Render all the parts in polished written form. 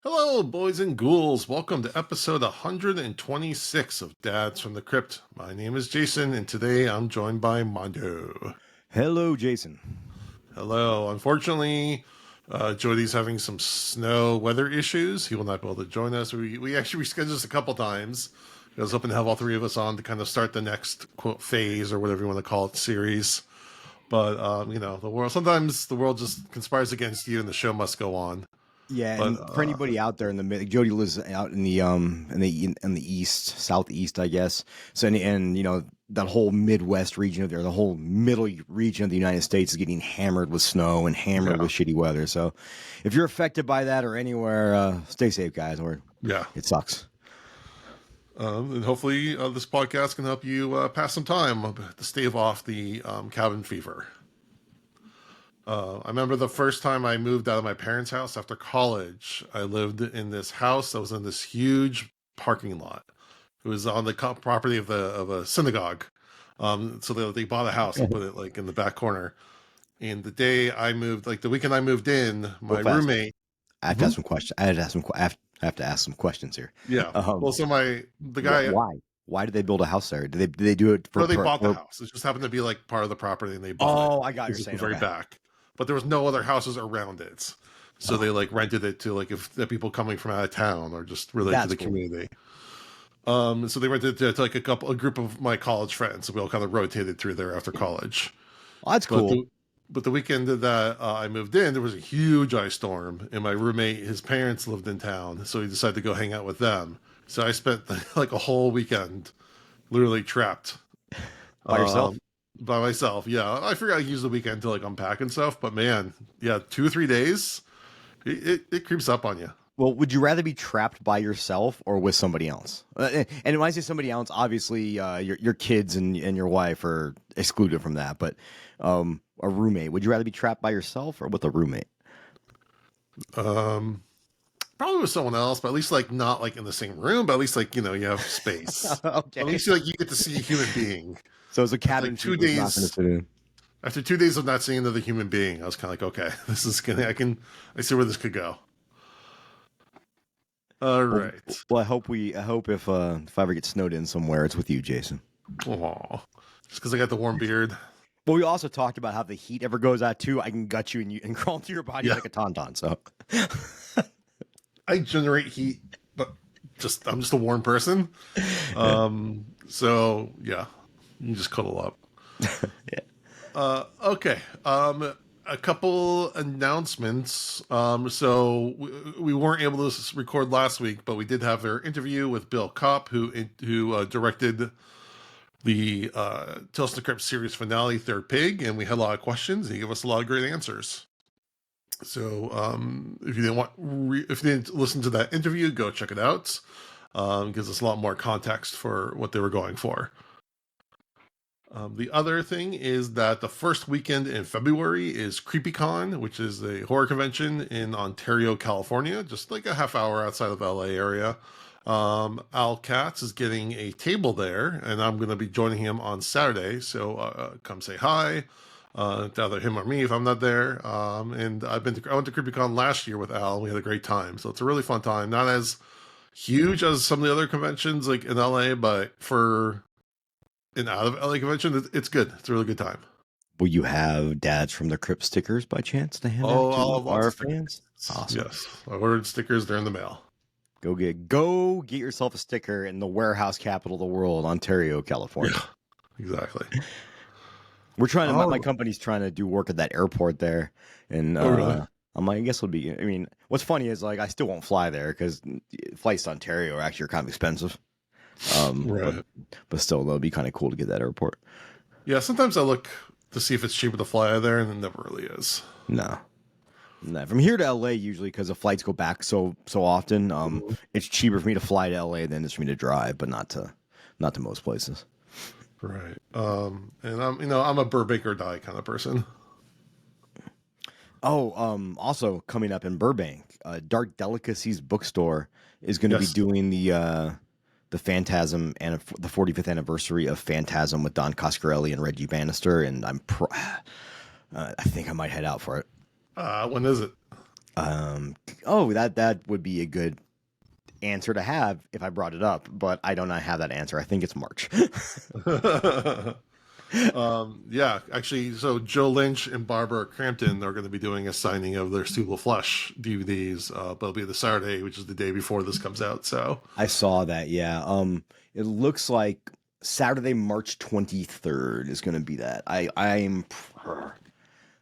Hello, boys and ghouls. Welcome to episode 126 of Dads from the Crypt. My name is Jason, and today I'm joined by Mando. Hello, Jason. Hello. Unfortunately, Jody's having some snow weather issues. He will not be able to join us. We actually rescheduled this a couple times. I was hoping to have all three of us on to kind of start the next quote phase or whatever you want to call it series. But sometimes the world just conspires against you, and the show must go on. Yeah, and for anybody out there in the mid, Jody lives out in the east, southeast, I guess. So and that whole Midwest region of there, the whole middle region of the United States is getting hammered with snow and hammered with shitty weather. So if you're affected by that or anywhere, stay safe, guys. Or it sucks. And hopefully this podcast can help you pass some time to stave off the cabin fever. I remember the first time I moved out of my parents' house after college. I lived in this house that was in this huge parking lot. It was on the property of a synagogue. So they bought a house and put it like in the back corner. And the day I moved, like the weekend I moved in, my roommate. I have to ask some questions. I have to ask some questions here. Yeah. The guy. Why did they build a house there? Did they do it for? No, they bought the house. It just happened to be like part of the property, and they bought it. Oh, I got what you're saying. The very back. But there was no other houses around it. So they like rented it to like if the people coming from out of town or just related to the community. So they rented it to like a group of my college friends. So we all kind of rotated through there after college. Oh, that's cool. But the weekend that I moved in, there was a huge ice storm, and my roommate, his parents lived in town, so he decided to go hang out with them. So I spent like a whole weekend literally trapped. By yourself? By myself, yeah. I forgot to use the weekend to like unpack and stuff, but man, 2 or 3 days, it creeps up on you. Well, would you rather be trapped by yourself or with somebody else? And when I say somebody else, obviously your kids and your wife are excluded from that. But a roommate, would you rather be trapped by yourself or with a roommate? Probably with someone else, but at least like not like in the same room. But at least like you have space. Okay. At least you get to see a human being. So it's a cabin. Like 2 days. After 2 days of not seeing another human being, I was kind of like, okay, this is gonna. I see where this could go. All right. Well, I hope if I ever get snowed in somewhere, it's with you, Jason. Aw. Just because I got the warm beard. Well, we also talked about how the heat ever goes out too. I can gut you and crawl into your body like a tauntaun. So I generate heat, but I'm just a warm person. So yeah, you just cuddle up. Yeah. Okay. A couple announcements. So we weren't able to record last week, but we did have our interview with Bill Kopp, who directed the Tales from the Crypt series finale, Third Pig, and we had a lot of questions. And he gave us a lot of great answers. So if you didn't listen to that interview, go check it out. Gives us a lot more context for what they were going for. The other thing is that the first weekend in February is CreepyCon, which is a horror convention in Ontario, California, just like a half hour outside of LA area. Al Katz is getting a table there, and I'm going to be joining him on Saturday. So come say hi to either him or me if I'm not there. And I went to CreepyCon last year with Al, and we had a great time. So it's a really fun time. Not as huge as some of the other conventions like in LA, but for an out of LA convention, it's good. It's a really good time. Will you have Dads from the Crypt stickers by chance to hand out to our fans? Awesome. Yes, I ordered stickers. They're in the mail. Go get yourself a sticker in the warehouse capital of the world, Ontario, California. Yeah, exactly. We're trying to. My company's trying to do work at that airport there, and really? I'm like, I guess it'll be. I mean, what's funny is like I still won't fly there because flights to Ontario are actually kind of expensive. Right. But still, that'll be kind of cool to get that airport. Yeah, sometimes I look to see if it's cheaper to fly out there, and it never really is. No. From here to LA, usually because the flights go back so often, it's cheaper for me to fly to LA than it's for me to drive, but not to most places. Right. And I'm a Burbank or die kind of person. Oh, also coming up in Burbank, Dark Delicacies bookstore is going to be doing the Phantasm and the 45th anniversary of Phantasm with Don Coscarelli and Reggie Bannister, and I think I might head out for it. When is it? Oh, that would be a good answer to have if I brought it up, but I do not have that answer. I think it's March. Yeah, actually, so Joe Lynch and Barbara Crampton are going to be doing a signing of their Stool of Flesh DVDs, but it'll be the Saturday, which is the day before this comes out. So I saw that. Yeah. It looks like Saturday, March 23rd is going to be that. I'm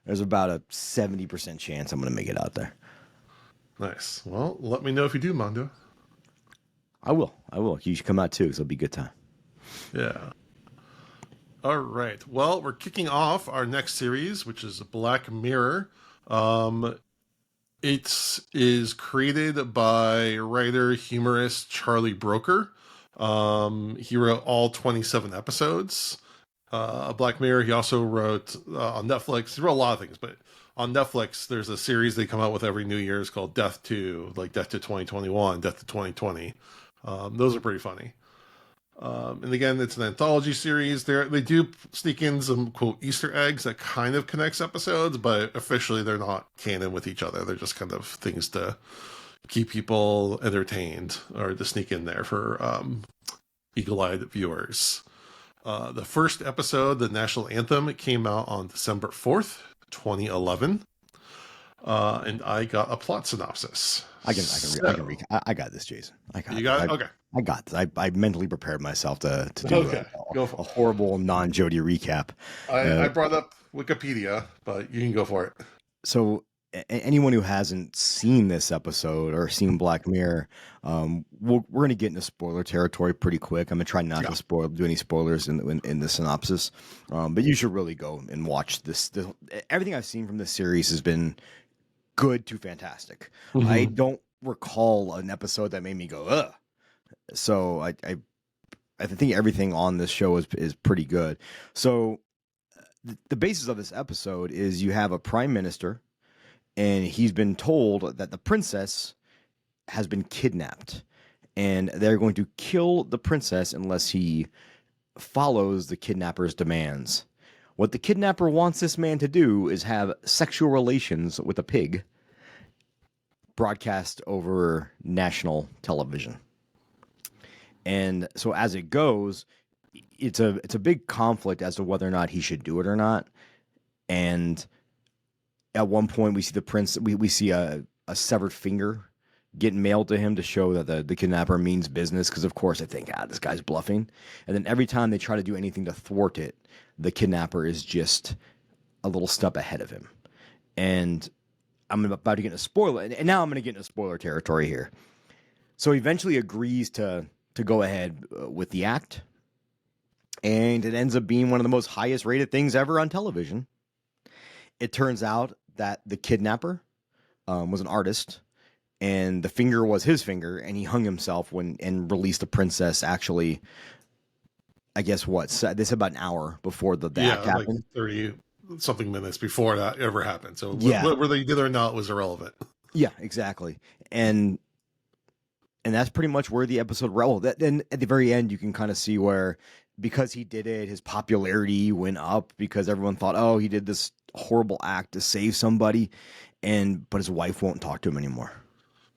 there's about a 70% chance I'm going to make it out there. nice. Well, let me know if you do, Mando. I will. You should come out too, because it'll be a good time. Yeah. All right. Well, we're kicking off our next series, which is Black Mirror. It is created by writer humorist Charlie Broker. He wrote all 27 episodes. Black Mirror. He also wrote on Netflix. He wrote a lot of things, but on Netflix, there's a series they come out with every New Year's called Death to, like Death to 2021, Death to 2020. Those are pretty funny. And again, it's an anthology series. They do sneak in some quote Easter eggs that kind of connects episodes, but officially they're not canon with each other. They're just kind of things to keep people entertained or to sneak in there for eagle-eyed viewers. The first episode, the National Anthem, it came out on December 4th, 2011. And I got a plot synopsis. I got this, Jason. You got it? Okay. I got this. I mentally prepared myself to do a horrible non-Jody recap. I brought up Wikipedia, but you can go for it. So anyone who hasn't seen this episode or seen Black Mirror, we're going to get into spoiler territory pretty quick. I'm going to try not to do any spoilers in the synopsis, but you should really go and watch this. Everything I've seen from this series has been good to fantastic. Mm-hmm. I don't recall an episode that made me go, ugh. So I think everything on this show is pretty good. So the basis of this episode is you have a prime minister, and he's been told that the princess has been kidnapped, and they're going to kill the princess unless he follows the kidnapper's demands. What the kidnapper wants this man to do is have sexual relations with a pig, broadcast over national television. And so as it goes, it's a big conflict as to whether or not he should do it or not. And at one point, we see the prince. We see a severed finger getting mailed to him to show that the kidnapper means business. Because of course, I think this guy's bluffing. And then every time they try to do anything to thwart it, the kidnapper is just a little step ahead of him. And I'm about to get into spoiler, and now I'm going to get into spoiler territory here. So he eventually agrees to go ahead with the act, and it ends up being one of the most highest rated things ever on television. It turns out that the kidnapper was an artist, and the finger was his finger, and he hung himself and released the princess. Actually, I guess this about an hour before the act happened. Like 30-something minutes before that ever happened. So whether they did or not was irrelevant. Yeah, exactly. And that's pretty much where the episode rolled. Then at the very end, you can kind of see where, because he did it, his popularity went up because everyone thought, oh, he did this horrible act to save somebody, but his wife won't talk to him anymore.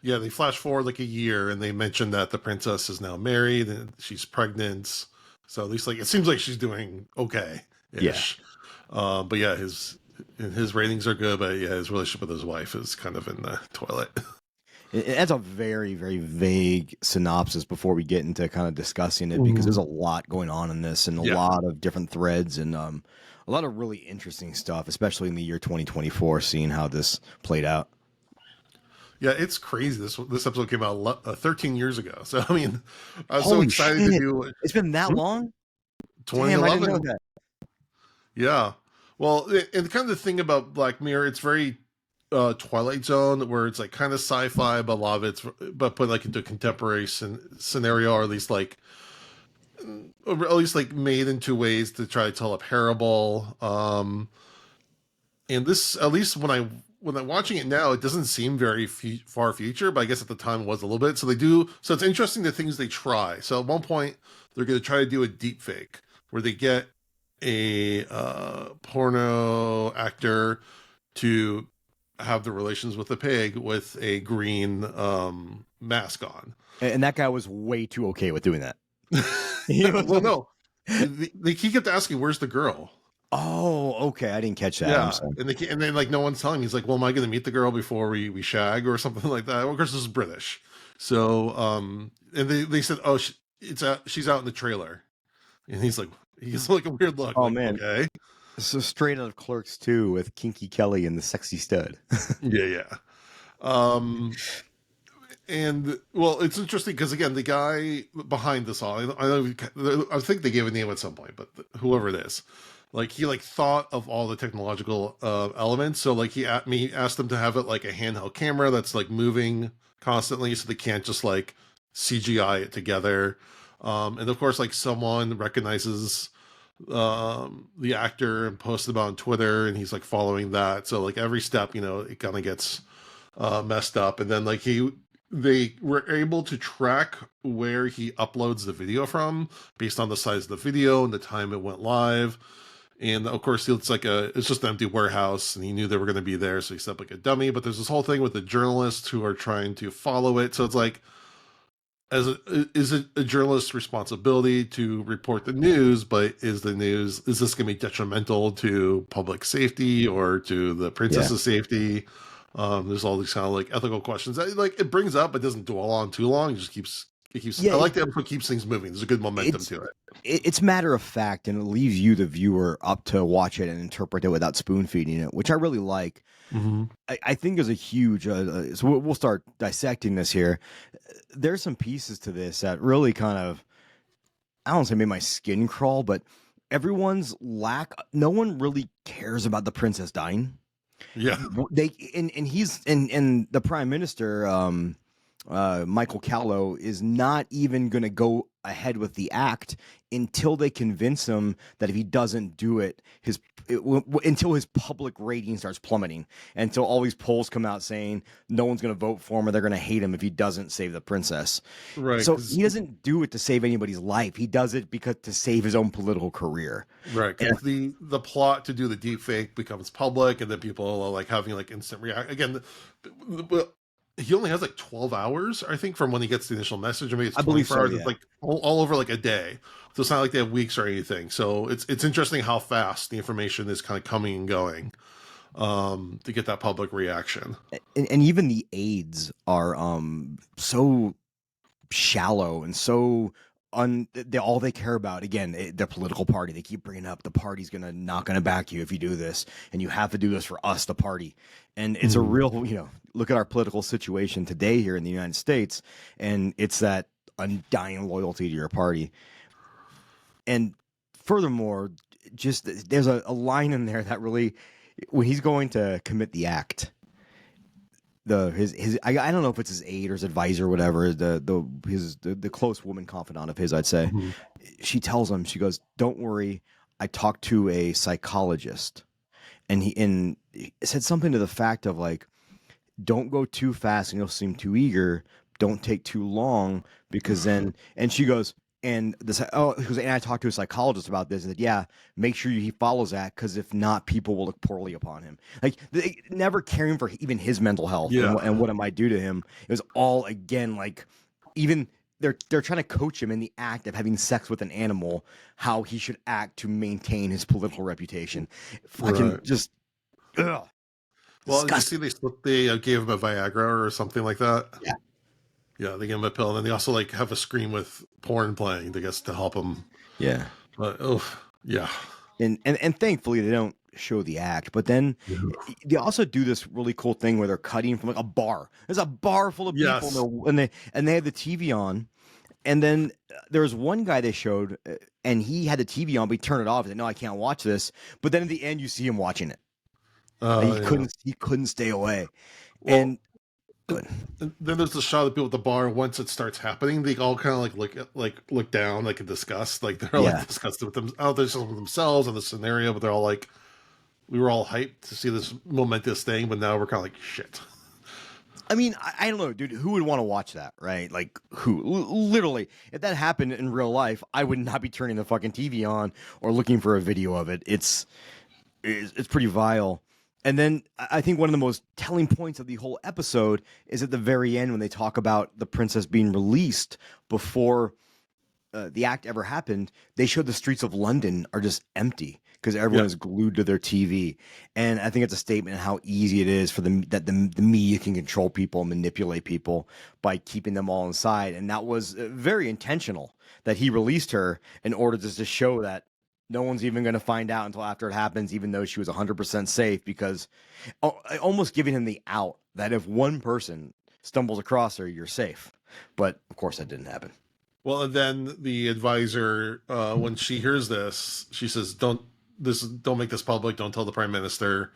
Yeah, they flash forward like a year, and they mention that the princess is now married and she's pregnant. So at least it seems like she's doing okay-ish. Yeah. But yeah, his ratings are good, but yeah, his relationship with his wife is kind of in the toilet. That's a very, very vague synopsis before we get into kind of discussing it, because there's a lot going on in this, and a lot of different threads, and a lot of really interesting stuff, especially in the year 2024, seeing how this played out. Yeah, it's crazy. This episode came out 13 years ago. So, I mean, I was so excited to do it. It's been that long? 2011. Damn, I didn't know that. Yeah. Well, and kind of the thing about Black Mirror, it's very Twilight Zone, where it's like kind of sci-fi, but a lot of it's put like into a contemporary scenario, or at least made into ways to try to tell a parable. And this, at least when I'm watching it now, it doesn't seem very far future, but I guess at the time it was a little bit. So it's interesting the things they try. So at one point they're going to try to do a deep fake where they get a porno actor to have the relations with the pig with a green mask on. And that guy was way too okay with doing that. He was Well, like, no, he kept asking, "Where's the girl?" oh, okay, I didn't catch that. I'm Yeah, sorry. and then like no one's telling him. He's like, "Well, am I going to meet the girl before we shag or something like that?" Well, of course, this is British, so and they said, "Oh, she's out in the trailer," and he's like a weird look, Oh like, man, okay, so straight out of Clerks 2 with Kinky Kelly and the sexy stud. yeah. Um, and well, it's interesting because again, the guy behind this all, I think they gave a name at some point, but whoever it is, like he like thought of all the technological elements. So like he asked them to have it like a handheld camera that's like moving constantly, so they can't just like CGI it together. And of course, like someone recognizes the actor and posted about on Twitter, and he's like following that. So like every step, it kind of gets messed up, and then like they were able to track where he uploads the video from based on the size of the video and the time it went live. And of course, it's just an empty warehouse, and he knew they were going to be there, so he set up like a dummy. But there's this whole thing with the journalists who are trying to follow it. So it's like, is it a journalist's responsibility to report the news? But is this going to be detrimental to public safety or to the princess's safety? There's all these kind of like ethical questions that like it brings up, but doesn't dwell on too long. It keeps. Yeah, I like the episode keeps things moving. There's a good momentum to it. It's matter of fact, and it leaves you, the viewer, up to watch it and interpret it without spoon feeding it, which I really like. Mm-hmm. I think there's a huge. So we'll start dissecting this here. There's some pieces to this that really kind of, I don't say made my skin crawl, but no one really cares about the princess dying. Yeah, and the prime minister, Michael Callow, is not even going to go ahead with the act until they convince him that if he doesn't do it, until his public rating starts plummeting, until all these polls come out saying no one's going to vote for him or they're going to hate him if he doesn't save the princess. Right. So he doesn't do it to save anybody's life. He does it to save his own political career. Right. Because the plot to do the deep fake becomes public, and then people are like having like instant react again. He only has like 12 hours, I think, from when he gets the initial message. I mean, it's 24 hours. Yeah. It's like all over like a day. So it's not like they have weeks or anything. So it's interesting how fast the information is kind of coming and going to get that public reaction. And even the aides are so shallow and so all they care about, again, the political party. They keep bringing up the party's not gonna back you if you do this, and you have to do this for us, the party. And it's a real, look at our political situation today here in the United States, and it's that undying loyalty to your party. And furthermore, just there's a line in there that really, when he's going to commit the act, I don't know if it's his aide or his advisor or whatever, the close woman confidant of his, I'd say. Mm-hmm. She tells him, she goes, "Don't worry, I talked to a psychologist," and he said something to the fact of like, "Don't go too fast and you'll seem too eager. Don't take too long, because then," and she goes, and I talked to a psychologist about this, and said, "Yeah, make sure he follows that, because if not, people will look poorly upon him." Like, they never caring for even his mental health and what it might do to him. It was all, again, like, even they're trying to coach him in the act of having sex with an animal, how he should act to maintain his political reputation. Fucking just, ugh. Well, disgusting. You see, they gave him a Viagra or something like that. Yeah. Yeah, they give him a pill, and then they also like have a screen with porn playing, I guess, to help him. Yeah. But yeah. And thankfully they don't show the act, but then they also do this really cool thing where they're cutting from like a bar. There's a bar full of people, and they have the TV on, and then there was one guy they showed, and he had the TV on, but he turned it off. He said, "No, I can't watch this." But then at the end, you see him watching it. He couldn't stay away, and then there's the shot of people at the bar. Once it starts happening, they all kind of look down, like in disgust, like they're like disgusted with them. They're just with themselves and the scenario, but they're all like, "We were all hyped to see this momentous thing, but now we're kind of like shit." I mean, I don't know, dude. Who would want to watch that, right? Like, who? Literally, if that happened in real life, I would not be turning the fucking TV on or looking for a video of it. It's pretty vile. And then I think one of the most telling points of the whole episode is at the very end when they talk about the princess being released before the act ever happened. They showed the streets of London are just empty because everyone is glued to their TV. And I think it's a statement of how easy it is for the media can control people and manipulate people by keeping them all inside. And that was very intentional that he released her in order just to show that no one's even going to find out until after it happens, even though she was 100% safe, because almost giving him the out that if one person stumbles across her, you're safe. But of course that didn't happen. Well, and then the advisor, when she hears this, she says, don't make this public. Don't tell the prime minister.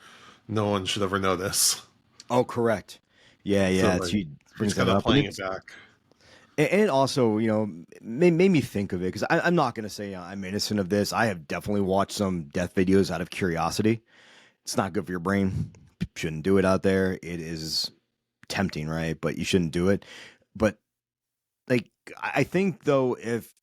No one should ever know this. Oh, correct. Yeah. So, she brings that up. Playing it back. And it also, made me think of it, because I'm not going to say I'm innocent of this. I have definitely watched some death videos out of curiosity. It's not good for your brain. Shouldn't do it out there. It is tempting, right? But you shouldn't do it. But I think, though, if,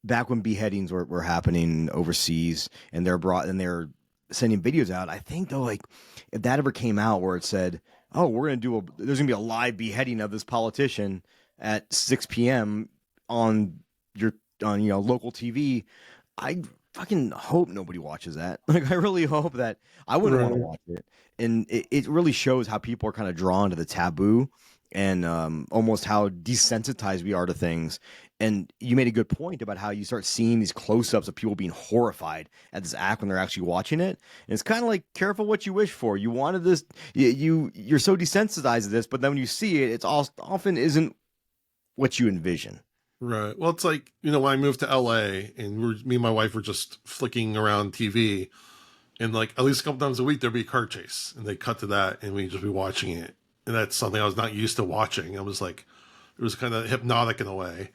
back when beheadings were happening overseas and they're sending videos out, I think, though, if that ever came out where it said, oh, there's going to be a live beheading of this politician at 6 p.m. on local TV, I fucking hope nobody watches that. I really hope that I wouldn't want to watch it. And it really shows how people are kind of drawn to the taboo and almost how desensitized we are to things. And you made a good point about how you start seeing these close-ups of people being horrified at this act when they're actually watching it. And it's kind of like, careful what you wish for. You wanted this, you're so desensitized to this, but then when you see it, it's often isn't what you envision. Right. Well, it's like, when I moved to LA and me and my wife were just flicking around TV, and at least a couple times a week there'd be a car chase, and they cut to that, and we'd just be watching it. And that's something I was not used to watching. I was like, it was kind of hypnotic in a way.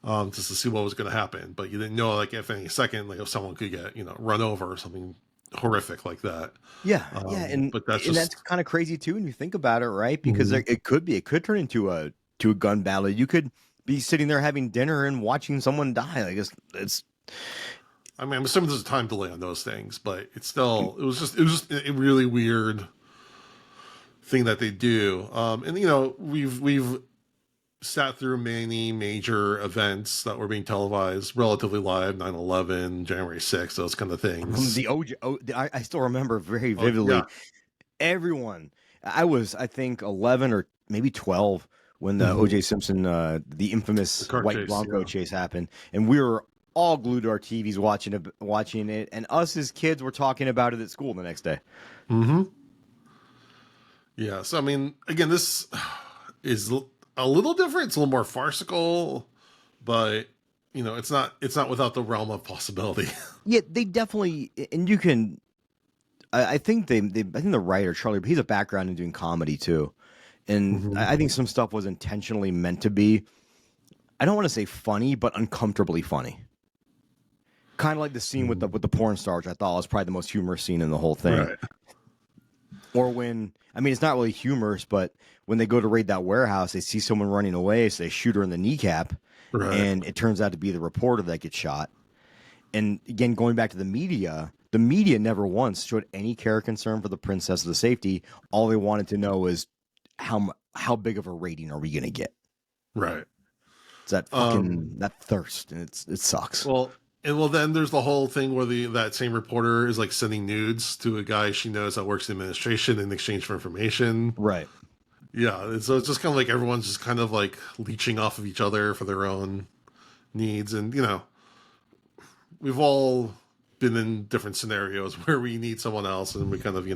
Just to see what was going to happen, but you didn't know, if any second, if someone could get, run over or something horrific like that. Yeah, but that's kind of crazy too when you think about it, right? Because it could turn into a gun battle. You could be sitting there having dinner and watching someone die. It's. I mean, I'm assuming there's a time delay on those things, but it was just a really weird thing that they do. And we've sat through many major events that were being televised relatively live, 9/11, January 6th, those kind of things. The OJ, I still remember very vividly. Everyone, I was, I think, 11 or maybe 12 when the OJ Simpson, the infamous white Bronco chase happened. And we were all glued to our TVs watching it. And us as kids were talking about it at school the next day. Mm-hmm. Yeah. So, I mean, again, this is a little different. It's a little more farcical, but it's not without the realm of possibility. Yeah, they definitely, and you can. I think I think the writer Charlie, he's a background in doing comedy too, and I think some stuff was intentionally meant to be. I don't want to say funny, but uncomfortably funny. Kind of like the scene with the porn star, which I thought was probably the most humorous scene in the whole thing. Right. Or when, I mean, it's not really humorous, but when they go to raid that warehouse, they see someone running away, so they shoot her in the kneecap, and it turns out to be the reporter that gets shot. And again, going back to the media never once showed any care or concern for the princess or the safety. All they wanted to know is how big of a rating are we going to get? Right. It's that fucking that thirst, and it sucks. Well, then there's the whole thing where that same reporter is sending nudes to a guy she knows that works in administration in exchange for information. Right. Yeah. So it's just kind of everyone's just kind of leeching off of each other for their own needs. And, we've all been in different scenarios where we need someone else and we kind of, I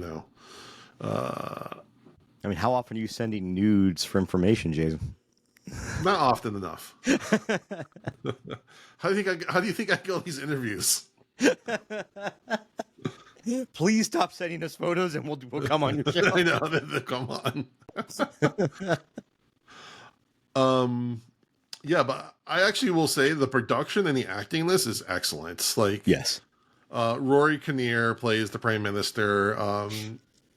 mean, how often are you sending nudes for information, Jason? Not often enough. How do you think I get all these interviews? Please stop sending us photos, and we'll come on your show. I know, come on. Yeah, but I actually will say the production and the acting in this is excellent. Yes, Rory Kinnear plays the prime minister.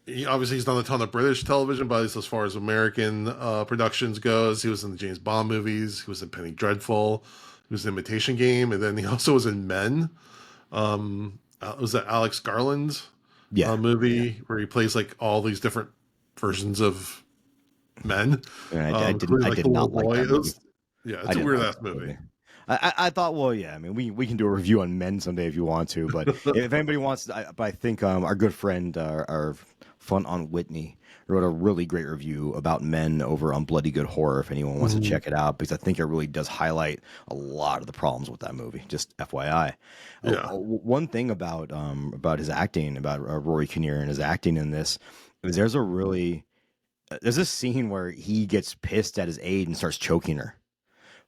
He's done a ton of British television, but as far as American productions goes, he was in the James Bond movies. He was in Penny Dreadful. He was in Imitation Game, and then he also was in Men. Was that Alex Garland Yeah, movie where he plays like all these different versions of men, and including I like did the little not like boy. that movie. Yeah, I it's a didn't weird like ass that movie. movie. I thought, well, yeah. I mean, we can do a review on Men someday if you want to, but if anybody wants, but I think our good friend, our Fun on Whitney, wrote a really great review about Men over on Bloody Good Horror. If anyone wants to check it out, because I think it really does highlight a lot of the problems with that movie. Just FYI. Yeah. One thing about his acting, about Rory Kinnear and his acting in this, is there's this scene where he gets pissed at his aide and starts choking her.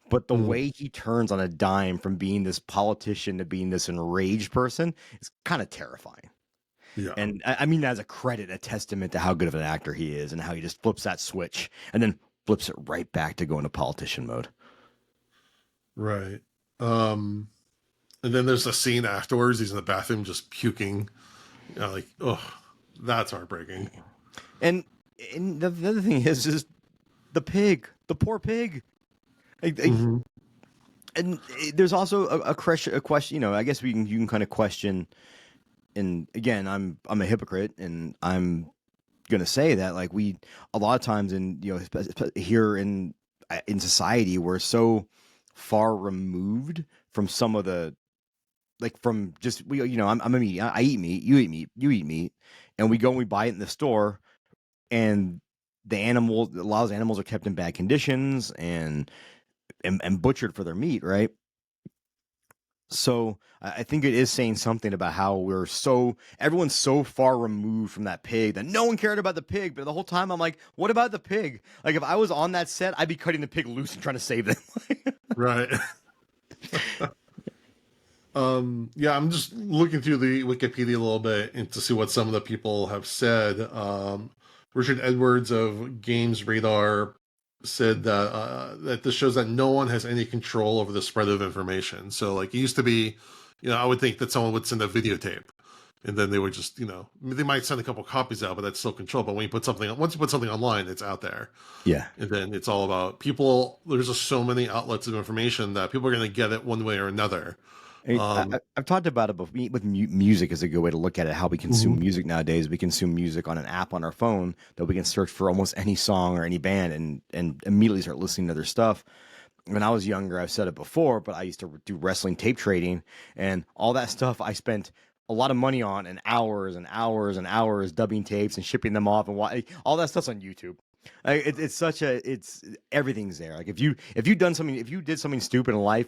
But the way he turns on a dime from being this politician to being this enraged person is kind of terrifying. Yeah. And I mean, as a credit, a testament to how good of an actor he is and how he just flips that switch and then flips it right back to going to politician mode. Right. And then there's a scene afterwards. He's in the bathroom just puking. You know, like, oh, that's heartbreaking. And the other thing is just the pig, the poor pig. And there's also a question. You know, I guess you can kind of question. And again, I'm a hypocrite, and I'm gonna say that like a lot of times here in society we're so far removed from some of the from just I'm a meat. I eat meat. You eat meat. You eat meat, and we go and we buy it in the store, and a lot of animals are kept in bad conditions and butchered for their meat, right? So I think it is saying something about how everyone's so far removed from that pig that no one cared about the pig. But the whole time I'm like, what about the pig? Like if I was on that set, I'd be cutting the pig loose and trying to save them. Right. Yeah, I'm just looking through the Wikipedia a little bit and to see what some of the people have said. Richard Edwards of Games Radar said that this shows that no one has any control over the spread of information. So, like, it used to be, I would think that someone would send a videotape, and then they would just, they might send a couple copies out, but that's still control. But when you put once you put something online, it's out there. Yeah. And then it's all about people. There's just so many outlets of information that people are going to get it one way or another. I've talked about it before with music is a good way to look at it. How we consume music nowadays. We consume music on an app on our phone that we can search for almost any song or any band and immediately start listening to their stuff. When I was younger, I've said it before, but I used to do wrestling tape trading and all that stuff. I spent a lot of money on and hours and hours and hours dubbing tapes and shipping them off and all that stuff's on YouTube. It's everything's there. Like if you did something stupid in life.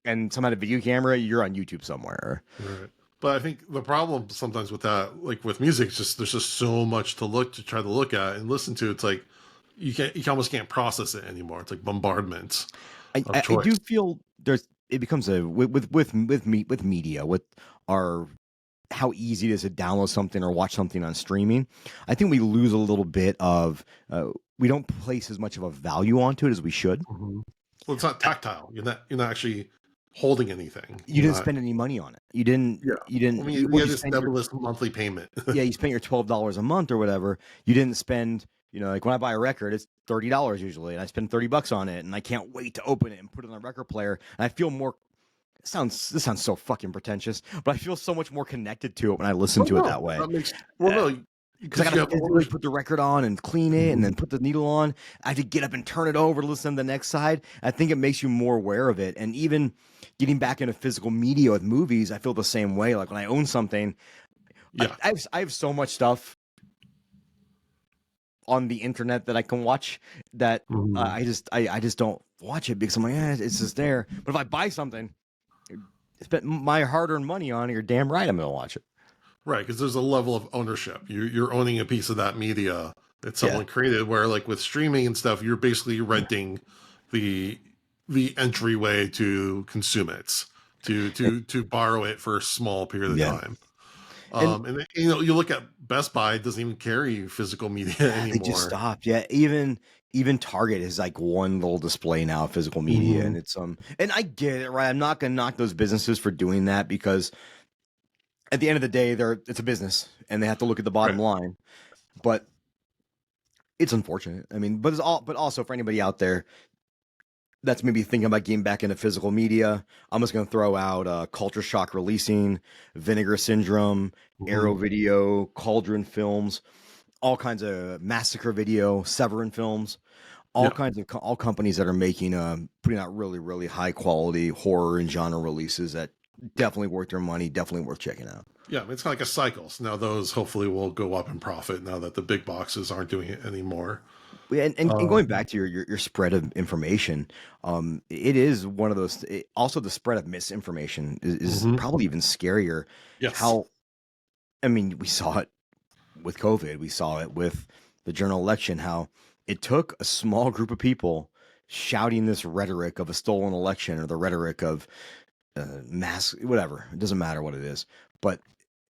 And some had a video camera, you're on YouTube somewhere. Right. But I think the problem sometimes with that, like with music, is just there's just so much to try to look at and listen to. It's like you almost can't process it anymore. It's like bombardment. I do feel it becomes with media with how easy it is to download something or watch something on streaming. I think we lose a little bit of we don't place as much of a value onto it as we should. Mm-hmm. Well, it's not tactile. You're not actually holding anything. You didn't spend any money on it. You didn't. Yeah. You didn't. I mean, you had this nebulous monthly payment. Yeah, you spent your $12 a month or whatever. You didn't spend. Like when I buy a record, it's $30 usually, and I spend $30 on it, and I can't wait to open it and put it on the record player. And I feel more. This sounds so fucking pretentious, but I feel so much more connected to it when I listen to it that way. That makes no. Because I got to physically put the record on and clean it and then put the needle on. I have to get up and turn it over to listen to the next side. I think it makes you more aware of it. And even getting back into physical media with movies, I feel the same way. Like when I own something, I have so much stuff on the internet that I can watch that I just don't watch it because I'm like, it's just there. But if I buy something, spend my hard-earned money on it, you're damn right I'm going to watch it. Right, because there's a level of ownership. You're owning a piece of that media that someone created. Where like with streaming and stuff, you're basically renting the entryway to consume it, to borrow it for a small period of time. And you look at Best Buy, it doesn't even carry physical media anymore. They just stopped. Yeah, even Target is like one little display now of physical media, and it's and I get it, right? I'm not gonna knock those businesses for doing that because at the end of the day, it's a business and they have to look at the bottom line. But it's unfortunate. I mean, but also for anybody out there, that's maybe thinking about getting back into physical media. I'm just going to throw out Culture Shock Releasing, Vinegar Syndrome, Arrow Video, Cauldron Films, all kinds of Massacre Video, Severin Films, all kinds of all companies that are making putting out really, really high quality horror and genre releases that definitely worth their money, definitely worth checking out. Yeah, it's kind of like a cycle. So now those hopefully will go up in profit now that the big boxes aren't doing it anymore. And going back to your spread of information, it is one of those. Also, the spread of misinformation is probably even scarier. Yes. How, I mean, we saw it with COVID. We saw it with the general election. How it took a small group of people shouting this rhetoric of a stolen election or the rhetoric of mass, whatever. It doesn't matter what it is, but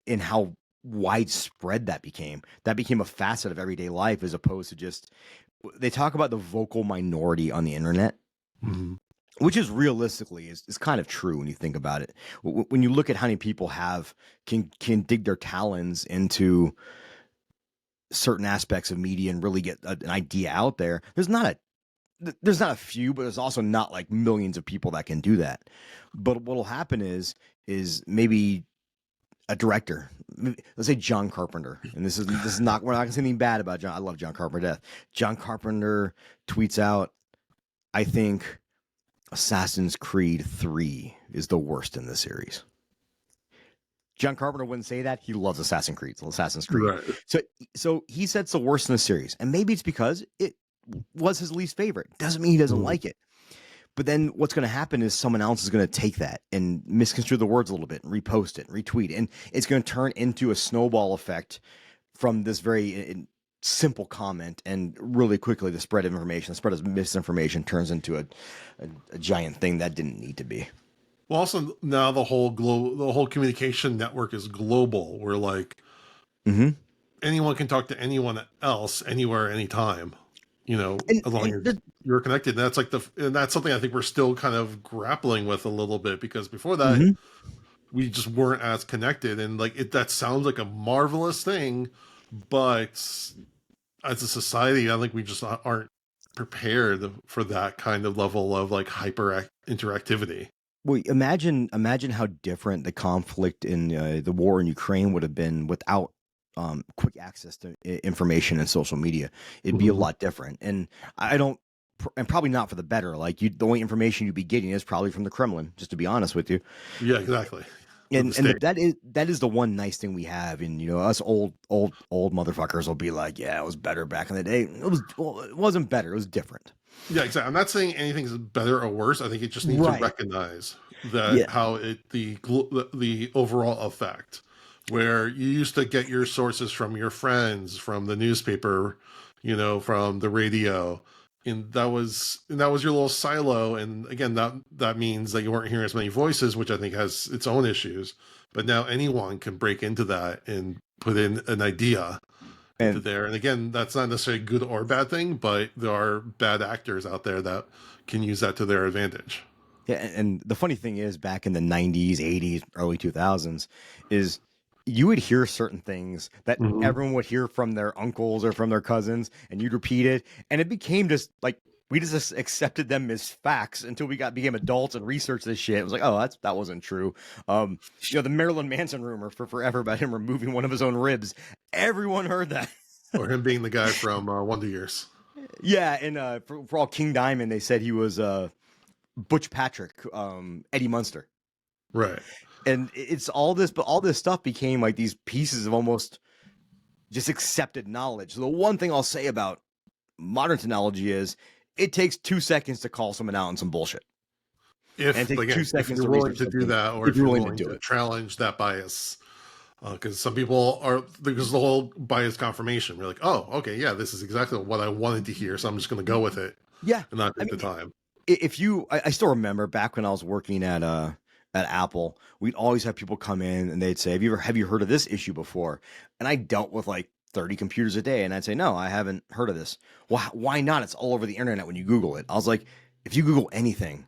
in how widespread that became a facet of everyday life as opposed to just, they talk about the vocal minority on the internet, which is realistically is kind of true when you think about it. When you look at how many people can dig their talons into certain aspects of media and really get an idea out there, there's not a few, but there's also not like millions of people that can do that. But what'll happen is maybe a director, let's say John Carpenter, and this is not, we're not gonna say anything bad about John. I love John Carpenter to death. John Carpenter tweets out, I think Assassin's Creed 3 is the worst in the series. John Carpenter wouldn't say that. He loves Assassin's Creed. Right. So he said it's the worst in the series, and maybe it's because it was his least favorite. Doesn't mean he doesn't like it. But then what's going to happen is someone else is going to take that and misconstrue the words a little bit and repost it and retweet it. And it's going to turn into a snowball effect from this very simple comment. And really quickly, the spread of information, the spread of misinformation turns into a giant thing that didn't need to be. Well, also now the whole communication network is global. Where like anyone can talk to anyone else, anywhere, anytime. You know, as long as you're connected. And that's something I think we're still kind of grappling with a little bit, because before that we just weren't as connected, and like that sounds like a marvelous thing, but as a society, I think we just aren't prepared for that kind of level of like hyper interactivity. Well, imagine how different the conflict in the war in Ukraine would have been without quick access to information and social media. It'd be a lot different. And and probably not for the better. Like the only information you'd be getting is probably from the Kremlin, just to be honest with you. Yeah, exactly. And that is the one nice thing we have. And, you know, us old motherfuckers will be like, yeah, it was better back in the day. It wasn't better. It was different. Yeah, exactly. I'm not saying anything's better or worse. I think it just needs to recognize that how the overall effect, where you used to get your sources from your friends, from the newspaper, you know, from the radio, and that was your little silo. And again, that means that you weren't hearing as many voices, which I think has its own issues. But now anyone can break into that and put in an idea into there. And again, that's not necessarily a good or bad thing, but there are bad actors out there that can use that to their advantage. Yeah, and the funny thing is, back in the 90s, 80s, early 2000s, is you would hear certain things that everyone would hear from their uncles or from their cousins, and you'd repeat it, and it became just like, we just accepted them as facts until we became adults and researched this shit. It was like, oh, that wasn't true. You know, the Marilyn Manson rumor for forever about him removing one of his own ribs. Everyone heard that. Or him being the guy from Wonder Years. Yeah, and for all King Diamond, they said he was Butch Patrick, Eddie Munster. Right. And it's all this, but all this stuff became like these pieces of almost just accepted knowledge. So the one thing I'll say about modern technology is it takes 2 seconds to call someone out on some bullshit. If you're willing to do that, or if you're willing to challenge that bias. Because some people are, because the whole bias confirmation, we're like, oh, okay, yeah, this is exactly what I wanted to hear, so I'm just going to go with it. Yeah. And not take the time. I still remember back when I was working at Apple, we'd always have people come in and they'd say, have you heard of this issue before? And I dealt with like 30 computers a day, and I'd say, no, I haven't heard of this. Well, why not? It's all over the internet when you Google it. I was like, if you Google anything,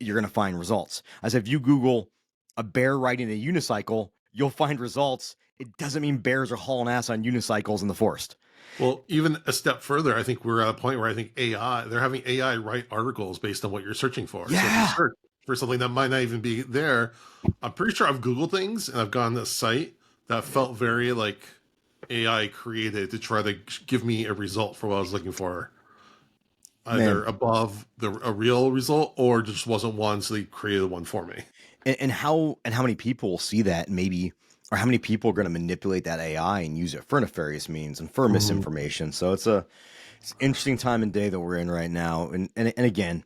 you're going to find results. I said, if you Google a bear riding a unicycle, you'll find results. It doesn't mean bears are hauling ass on unicycles in the forest. Well, even a step further, I think we're at a point where I think they're having AI write articles based on what you're searching for. So if you Yeah, search for something that might not even be there, I'm pretty sure I've Googled things and I've gone to a site that felt very like AI created to try to give me a result for what I was looking for, man. either above a real result or just wasn't one, so they created one for me. And how many people will see that and maybe, or how many people are going to manipulate that AI and use it for nefarious means and for Mhm. misinformation. So it's an interesting time and day that we're in right now. And again,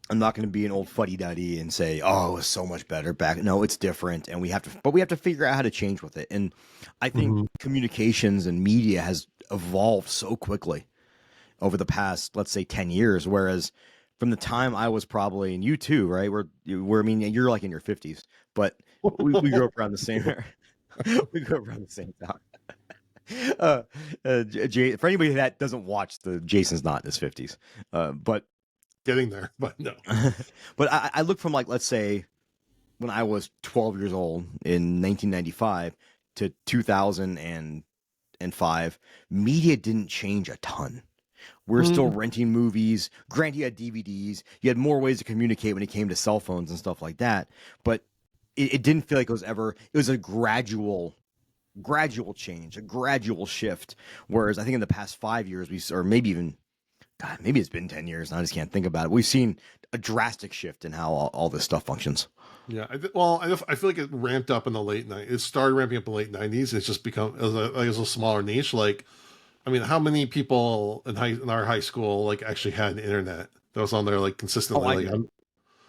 I'm not going to be an old fuddy duddy and say, "Oh, it was so much better back." No, it's different, and we have to figure out how to change with it. And I think Mhm. communications and media has evolved so quickly over the past, let's say, 10 years. Whereas from the time I was probably, and you too, right? I mean, you're like in your 50s, but we grew up around the same era. We grew up around the same time. For anybody that doesn't watch, Jason's not in his 50s, but Getting there, but no. but I look from, like, let's say when I was 12 years old in 1995 to 2005, media didn't change a ton. We're still Mhm. renting movies. Granted, you had DVDs. You had more ways to communicate when it came to cell phones and stuff like that. But it didn't feel like it was a gradual change, a gradual shift. Whereas I think in the past 5 years, or maybe even, God, maybe it's been 10 years and I just can't think about it. We've seen a drastic shift in how all this stuff functions. Yeah, I feel like it ramped up in the late '90s. It started ramping up in the late '90s. It's just become as a smaller niche. Like, I mean, how many people in our high school like actually had an internet that was on there like Oh, consistently? I Like, did.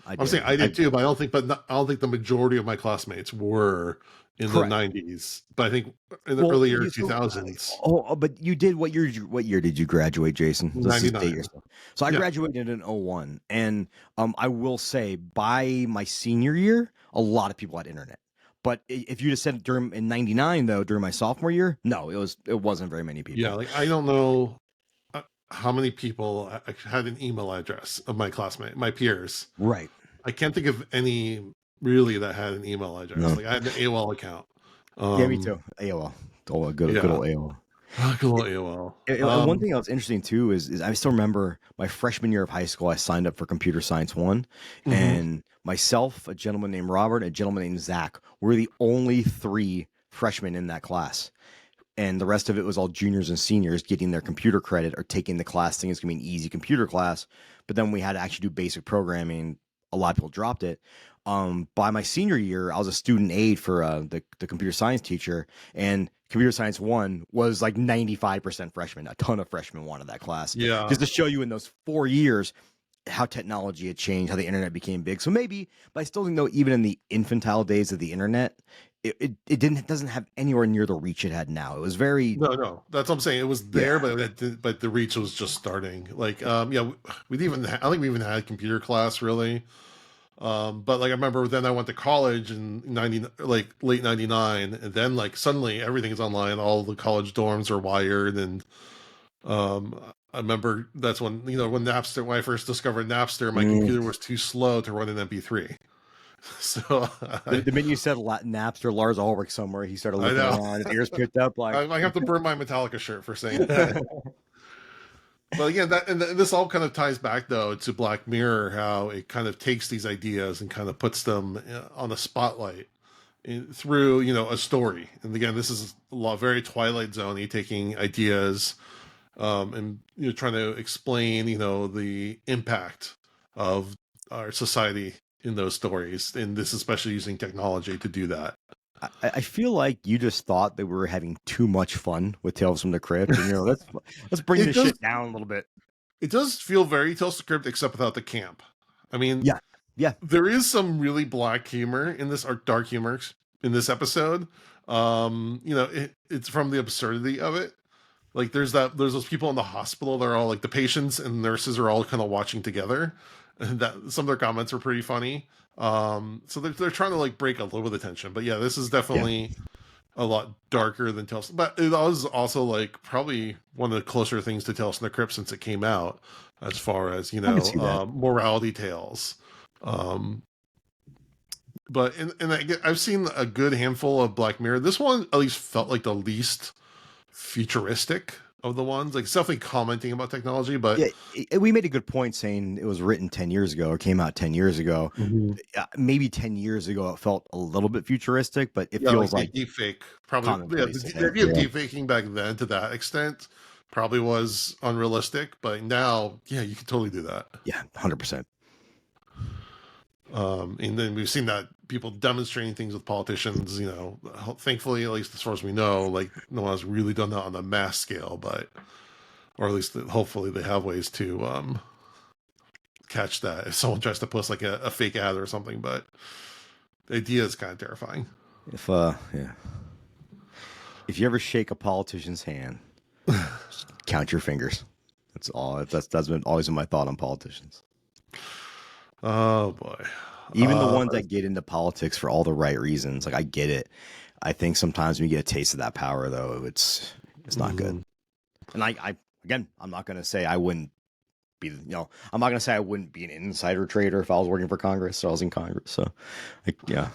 I I'm saying did. I I did too, but I don't think, I don't think the majority of my classmates were in the Correct. '90s. But I think in the Well, earlier you so 2000s, but you did what year did you graduate, Jason? Let's just date '99. yourself. So I Yeah, graduated in '01, and I will say by my senior year, a lot of people had internet. But if you just said during in '99 though, during my sophomore year, no, it wasn't very many yeah. people. Like I don't know how many people had an email address of my peers. Right. I can't think of any really that had an email address. No. Like I had an AOL account. Yeah, me Um, too. AOL. Oh, good yeah, old AOL. good old AOL. And one thing that was interesting too is I still remember my freshman year of high school. I signed up for Computer Science One, Mhm. and myself, a gentleman named Robert, and a gentleman named Zach were the only three freshmen in that class. And the rest of it was all juniors and seniors getting their computer credit or taking the class, thinking it's gonna be an easy computer class. But then we had to actually do basic programming. A lot of people dropped it. By my senior year, I was a student aide for the computer science teacher, and computer science one was like 95% freshmen. A ton of freshmen wanted that class, Yeah, just to show you in those 4 years how technology had changed, how the internet became big. So maybe, but I still think though, even in the infantile days of the internet, it doesn't have anywhere near the reach it had now. It was very, no. That's what I'm saying. It was there, yeah. but but the reach was just starting. Like, yeah, we didn't even. I don't think we even had computer class really. But like I remember then I went to college in like late '99, and then like suddenly everything is online. All the college dorms are wired, and I remember that's when when I first discovered Napster, my Mm. computer was too slow to run an MP3. So The minute you said Napster, Lars Ulrich somewhere, he started I looking know around, his ears picked up like. I have to burn my Metallica shirt for saying that. But again, this all kind of ties back though to Black Mirror, how it kind of takes these ideas and kind of puts them on a spotlight through a story. And again, this is a lot very Twilight Zone-y, taking ideas and trying to explain the impact of our society in those stories, and this especially using technology to do that. I feel like you just thought that we were having too much fun with Tales from the Crypt, and let's bring It this does shit down a little bit. it does feel very Tales of the Crypt, except without the camp. I mean, Yeah, yeah. there is some really black humor in this, or dark humor in this episode. It's from the absurdity of it. Like there's those people in the hospital. They're all like the patients and nurses are all kind of watching together, and that some of their comments are pretty funny. So they're trying to like break a little bit of tension. But yeah, this is Yeah, definitely a lot darker than Tales. But it was also like probably one of the closer things to Tales from the Crypt since it came out, as far as I can see that. morality tales. Um, but I've seen a good handful of Black Mirror. This one at least felt like the least futuristic of the ones. Like, it's definitely commenting about technology, but we made a good point saying it was written 10 years ago or came out 10 years ago. Maybe 10 years ago it felt a little bit futuristic, but it feels like deep fake. Probably, the idea of deep faking back then to that extent probably was unrealistic, but now, yeah, you can totally do that. Yeah, 100%. And then we've seen that people demonstrating things with politicians, thankfully, at least as far as we know, like, no one has really done that on a mass scale, but, or at least hopefully they have ways to catch that if someone tries to post like a fake ad or something. But the idea is kind of terrifying. If you ever shake a politician's hand, count your fingers. That's all. That's been always my thought on politicians. Oh boy. Even the ones that get into politics for all the right reasons. Like, I get it. I think sometimes when you get a taste of that power, though, it's not good. And I'm not going to say I wouldn't be, I'm not going to say I wouldn't be an insider trader if I was working for Congress or I was in Congress. So, yeah.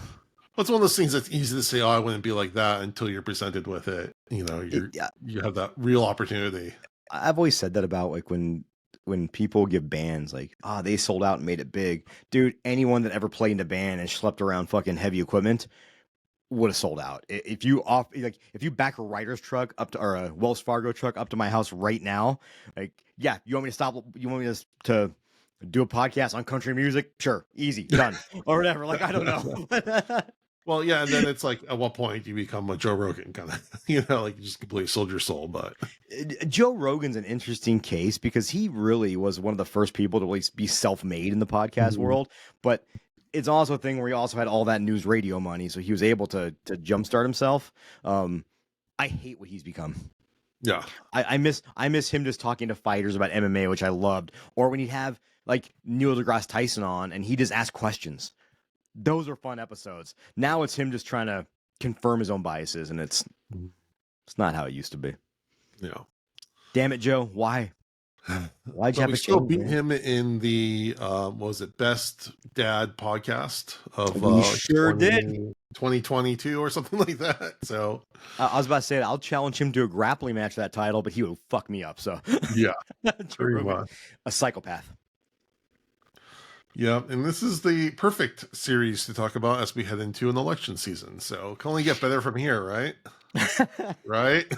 Well, it's one of those things that's easy to say, oh, I wouldn't be like that until you're presented with it. You have that real opportunity. I've always said that about like when people give bands, like, they sold out and made it big. Dude, anyone that ever played in a band and schlepped around fucking heavy equipment would have sold out. If you back a writer's truck up to, or a Wells Fargo truck up to my house right now, like, yeah, you want me to stop? You want me to do a podcast on country music? Sure, easy, done, or whatever. Like, I don't know. Well, yeah, and then it's like, at what point you become a Joe Rogan kind of, like, you just completely sold your soul. But Joe Rogan's an interesting case because he really was one of the first people to at least be self-made in the podcast world. But it's also a thing where he also had all that news radio money, so he was able to jumpstart himself. I hate what he's become. Yeah, I miss him just talking to fighters about MMA, which I loved, or when he'd have like Neil deGrasse Tyson on and he just asked questions. Those are fun episodes. Now it's him just trying to confirm his own biases, and it's not how it used to be. Yeah. Damn it, Joe. Why? Why'd you have we to still change, beat man? him in the was it Best Dad podcast of We sure did. 2022 or something like that. So I was about to say I'll challenge him to a grappling match for that title, but he would fuck me up. So yeah, pretty much. A psychopath. Yeah, and this is the perfect series to talk about as we head into an election season. So it can only get better from here, right? Right?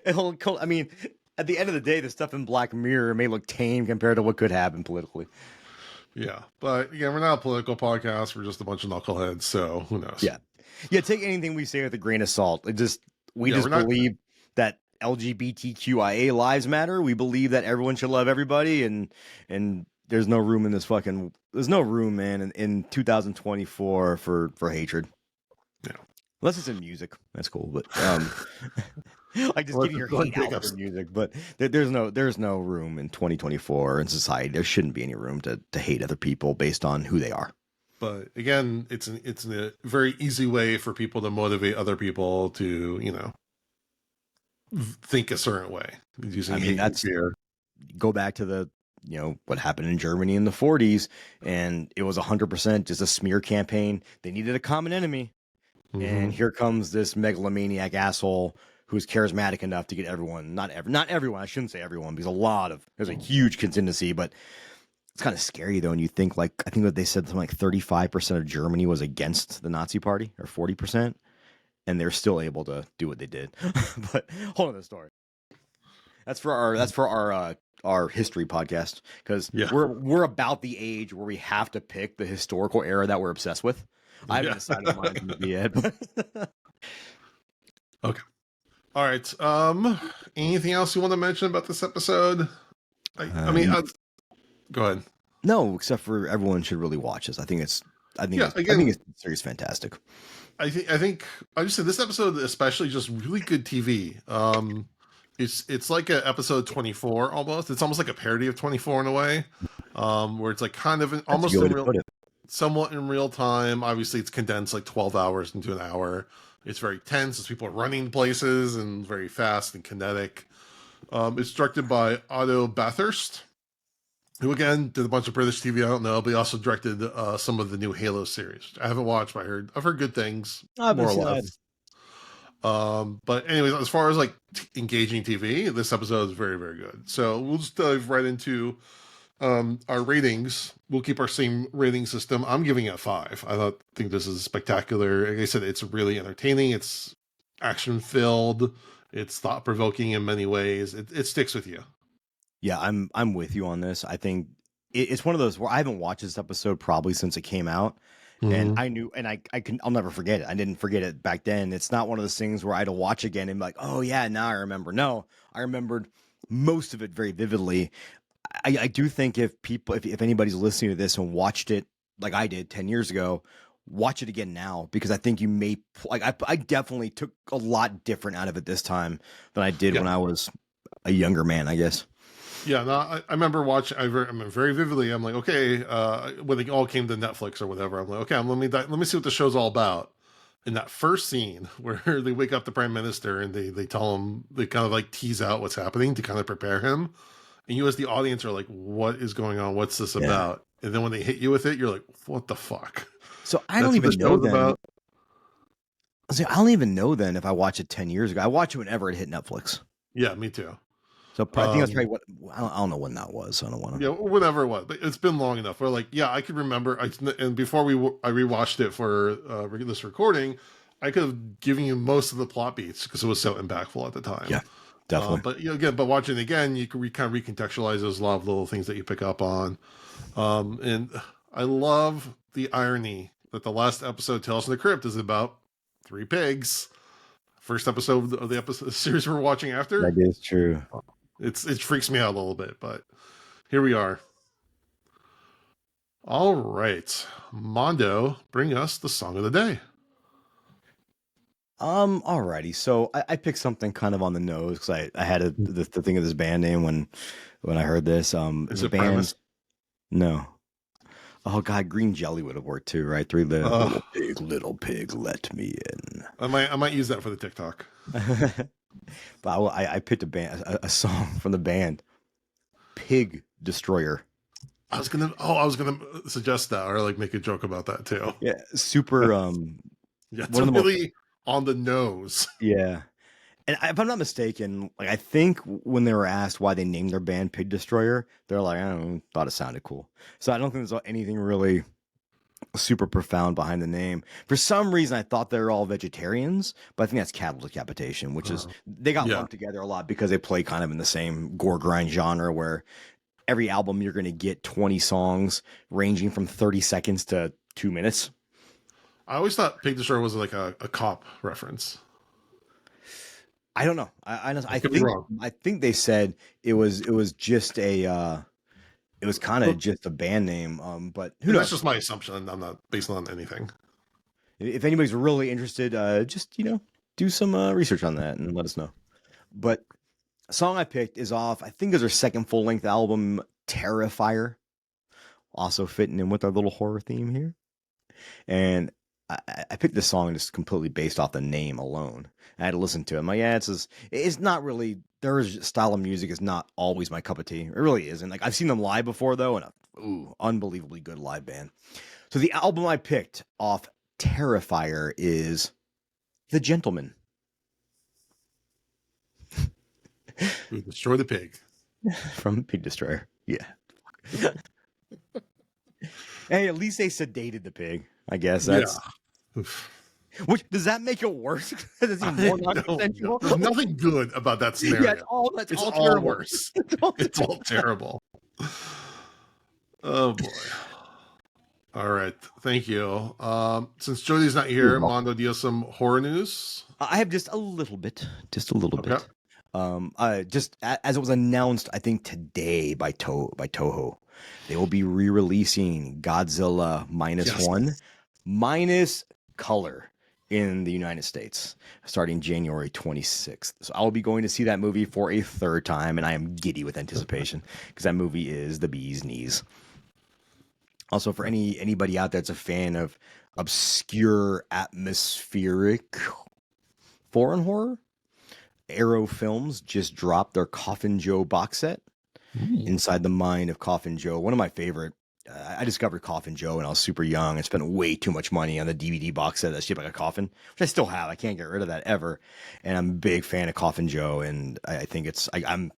I mean, at the end of the day, the stuff in Black Mirror may look tame compared to what could happen politically. Yeah, but again, we're not a political podcast. We're just a bunch of knuckleheads, so who knows? Yeah. Take anything we say with a grain of salt. We just believe that LGBTQIA lives matter. We believe that everyone should love everybody, and there's no room in there's no room, man, in 2024 for hatred. Yeah. Unless it's in music. That's cool. But like just getting your hate out for music. But there's no room in 2024 in society. There shouldn't be any room to hate other people based on who they are. But again, it's a very easy way for people to motivate other people to, think a certain way. Using hate and fear. Go back to what happened in Germany in the 40s, and it was 100% just a smear campaign. They needed a common enemy. And here comes this megalomaniac asshole who's charismatic enough to get everyone, not everyone, I shouldn't say everyone, because there's a huge contingency, but it's kind of scary though. And you think I think that they said something like 35% of Germany was against the Nazi party, or 40%, and they're still able to do what they did. But hold on, the story. That's for our history podcast, because we're about the age where we have to pick the historical era that we're obsessed with. I haven't decided mine yet. Okay. All right. Anything else you want to mention about this episode? I mean, go ahead. No, except for everyone should really watch this. I think it's series fantastic. I think I just said this episode especially just really good TV. It's like an episode 24 almost. It's almost like a parody of 24 in a way, where it's like kind of almost somewhat in real time. Obviously, it's condensed like 12 hours into an hour. It's very tense as people are running places and very fast and kinetic. It's directed by Otto Bathurst, who again did a bunch of British TV. I don't know, but he also directed some of the new Halo series. I haven't watched, but I've heard good things. More or less. But anyways, as far as like engaging TV, this episode is very, very good. So we'll just dive right into our ratings. We'll keep our same rating system. I'm giving it a 5. Think this is spectacular. Like I said, it's really entertaining. It's action filled. It's thought provoking in many ways. It sticks with you. Yeah, I'm with you on this. I think it's one of those where I haven't watched this episode probably since it came out. And I knew, and I'll never forget it. I didn't forget it back then. It's not one of those things where I'd watch again and be like, oh yeah, now I remember. No, I remembered most of it very vividly. I do think if anybody's listening to this and watched it like I did 10 years ago, watch it again now, because I think you may I definitely took a lot different out of it this time than I did when I was a younger man, I guess. Yeah, no, I remember watching. I remember very vividly. I'm like, okay, when they all came to Netflix or whatever, I'm like, okay, let me see what the show's all about. In that first scene where they wake up the prime minister and they tell him, they kind of like tease out what's happening to kind of prepare him, and you as the audience are like, what is going on? What's this about? And then when they hit you with it, you're like, what the fuck? So I don't even know then. See, I don't even know then if I watched it 10 years ago. I watched it whenever it hit Netflix. Yeah, me too. So I think that's probably what I don't know when that was. So I don't want to. Yeah, whatever it was, but it's been long enough. We're like, yeah, I can remember. And before I rewatched it for this recording, I could have given you most of the plot beats because it was so impactful at the time. Yeah, definitely. But again, watching it again, you can kind of recontextualize those a lot of little things that you pick up on. And I love the irony that the last episode, Tales from the Crypt, is about 3 pigs. First episode of the series we're watching after. That is true. It freaks me out a little bit, but here we are. All right, Mando, bring us the song of the day. Alrighty. So I picked something kind of on the nose because I had the thing of this band name when I heard this. Is it band? Primus? No. Oh God, Green Jelly would have worked too, right? Little pig, let me in. I might use that for the TikTok. But I picked a song from the band Pig Destroyer. I was gonna suggest that, or like make a joke about that too. Yeah, super. Yeah, it's really on the nose. Yeah, and if I'm not mistaken, like I think when they were asked why they named their band Pig Destroyer, they're like, I don't know, thought it sounded cool. So I don't think there's anything really super profound behind the name. For some reason, I thought they were all vegetarians, but I think that's cattle decapitation, which is they got lumped together a lot because they play kind of in the same gore grind genre where every album you're going to get 20 songs ranging from 30 seconds to 2 minutes. I always thought Pig Destroyer was like a cop reference. I don't know. I think they said it was just a it was kind of just a band name, but who knows? That's just my assumption. I'm not based on anything. If anybody's really interested, just do some research on that and let us know. But a song I picked is off, I think, is their second full length album, Terrifier, also fitting in with our little horror theme here. And I picked this song just completely based off the name alone. I had to listen to it. I'm like, yeah, it's not really, their style of music is not always my cup of tea. It really isn't. Like, I've seen them live before, though, and unbelievably good live band. So the album I picked off Terrifier is The Gentleman. We destroy the pig. From Pig Destroyer. Yeah. Hey, at least they sedated the pig. I guess that's. Yeah. Which does that make it worse? It's even more non-consensual. There's nothing good about that scenario. Yeah, it's all worse. It's all terrible. Oh boy. All right, thank you. Since Jody's not here, Mando, do you have some horror news? I have just a little bit. Bit. Just as it was announced, I think today by Toho, they will be re-releasing Godzilla -1 minus color in the United States starting January 26th. So I'll be going to see that movie for a third time, and I am giddy with anticipation because that movie is the bee's knees. Also, for anybody out there that's a fan of obscure atmospheric foreign horror, Arrow Films just dropped their Coffin Joe box set, Inside the Mind of Coffin Joe. One of my favorite I discovered Coffin Joe when I was super young and spent way too much money on the DVD box set that's shaped like a coffin, which I still have. I can't get rid of that ever. And I'm a big fan of Coffin Joe, and I think I'm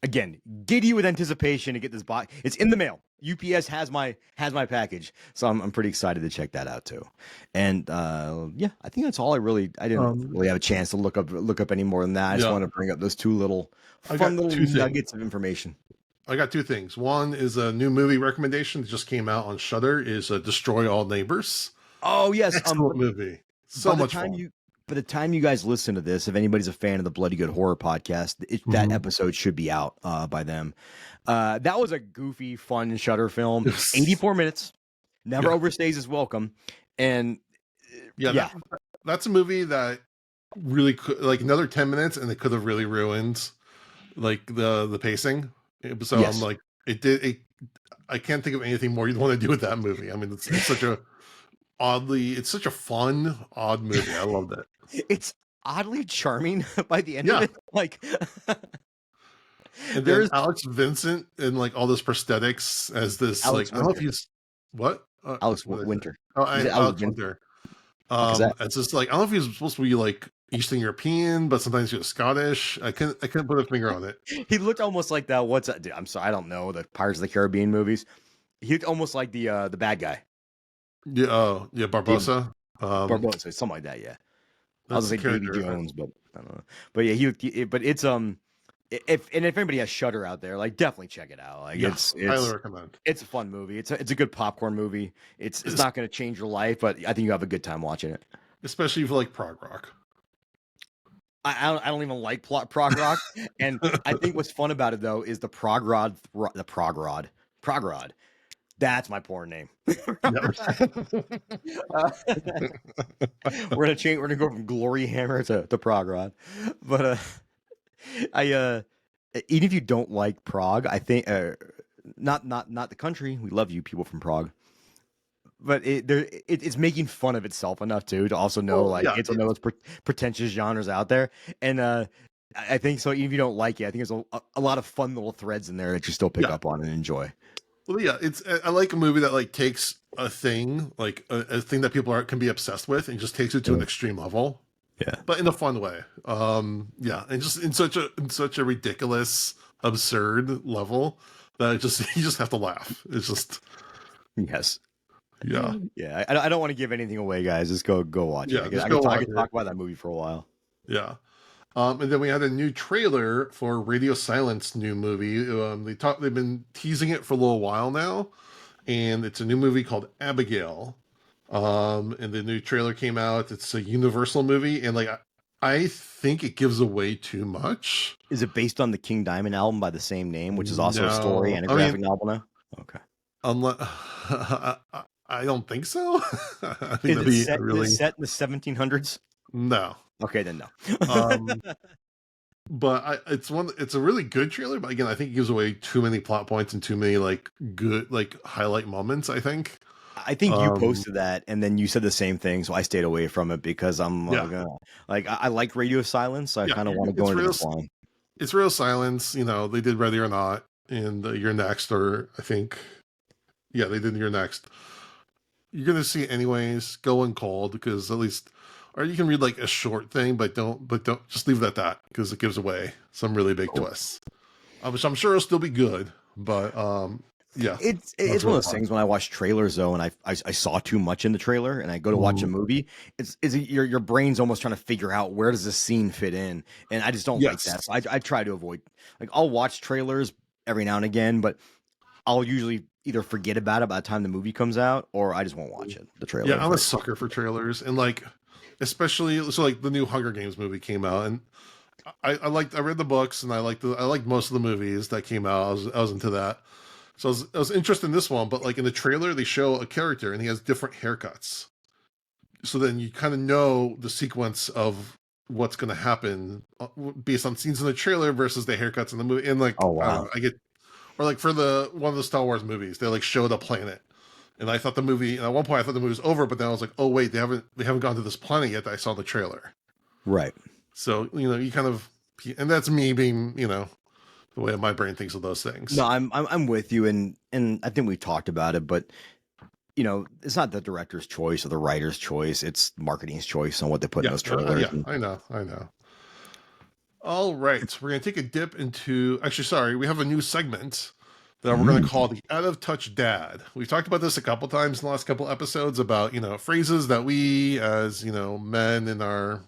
again giddy with anticipation to get this box. It's in the mail. UPS has my package, so I'm pretty excited to check that out too. And yeah, I think that's all. I didn't really have a chance to look up any more than that. I just want to bring up those two fun little nuggets of information. I got two things. One is a new movie recommendation that just came out on Shudder. Is Destroy All Neighbors. Oh yes, excellent movie. So much fun. By the time you guys listen to this, if anybody's a fan of the Bloody Good Horror podcast, that episode should be out by them. That was a goofy, fun Shudder film. 84 minutes, never overstays its welcome. And that's a movie that really could, like, another 10 minutes, and it could have really ruined like the pacing. So yes. I'm like, I can't think of anything more you'd want to do with that movie. I mean, it's such a fun, odd movie. I loved it. It's oddly charming by the end of it. Like, and there's Alex Vincent and like all those prosthetics as this. Alex, like, I don't know if he's what Alex Winter. Oh, Alex Winter. It's just like, I don't know if he's supposed to be like Eastern European, but sometimes he was Scottish. I couldn't put a finger on it. He looked almost like that. What's that? Dude, I'm sorry, I don't know the Pirates of the Caribbean movies. He looked almost like the bad guy. Yeah, Barbosa. Barbosa, something like that. Yeah, I was like Baby Jones, but I don't know. But yeah, but it's if anybody has Shudder out there, like, definitely check it out. Like, it's highly recommend. It's a fun movie. It's a good popcorn movie. It's not going to change your life, but I think you have a good time watching it. Especially if you like prog rock. I don't even like prog rock, and I think what's fun about it though is the prog rod. That's my porn name. We're gonna change. We're gonna go from Glory Hammer to prog rod, but even if you don't like Prague, I think not the country. We love you, people from Prague. But it's making fun of itself enough too to also know it's one of those pretentious genres out there, and I think so. Even if you don't like it, I think there's a lot of fun little threads in there that you still pick up on and enjoy. Well, yeah, I like a movie that like takes a thing, like a thing that people can be obsessed with, and just takes it to an extreme level. Yeah, but in a fun way. And just in such a ridiculous, absurd level that you just have to laugh. It's just yes. Yeah. Yeah. I don't want to give anything away, guys. Just go watch it. I can talk about that movie for a while. Yeah. And then we had a new trailer for Radio Silence new movie. They've been teasing it for a little while now, and it's a new movie called Abigail. And the new trailer came out. It's a Universal movie, and like I think it gives away too much. Is it based on the King Diamond album by the same name, which is also a story and a graphic novel now? Okay. I don't think so. I think is it set in the 1700s? No. Okay, then no. But it's a really good trailer, but again, I think it gives away too many plot points and too many like good like highlight moments, I think. I think you posted that and then you said the same thing, so I stayed away from it because I'm I like Radio Silence, so I kind of want to go into this line. It's Radio Silence, they did Ready or Not and You're Next, or I think they did You're Next. You're gonna see it anyways. Go in cold, because at least, or you can read like a short thing, but don't just leave it at that, because it gives away some really big twists. Which I'm sure it'll still be good, but yeah, it's one of those things when I watch trailers though, and I saw too much in the trailer, and I go to watch a movie. Your brain's almost trying to figure out where does this scene fit in, and I just don't like that. So I try to avoid. Like, I'll watch trailers every now and again, but I'll usually either forget about it by the time the movie comes out, or I just won't watch it. The trailer. Yeah, I'm a sucker for trailers, and like, especially like the new Hunger Games movie came out, and I read the books, and I liked most of the movies that came out. I was into that, so I was interested in this one. But like in the trailer, they show a character, and he has different haircuts, so then you kind of know the sequence of what's going to happen based on scenes in the trailer versus the haircuts in the movie. And like, oh wow, or like for one of the Star Wars movies, they like show the planet, and I thought the movie. And at one point, I thought the movie was over, but then I was like, oh wait, they haven't gone to this planet yet. That I saw the trailer, right? So you kind of, and that's me being the way my brain thinks of those things. No, I'm with you, and I think we talked about it, but you know, it's not the director's choice or the writer's choice; it's marketing's choice on what they put in those trailers. Yeah, I know. All right, we're gonna take a dip into. Actually, sorry, we have a new segment that we're gonna call the Out of Touch Dad. We've talked about this a couple times in the last couple episodes about phrases that we, as men in our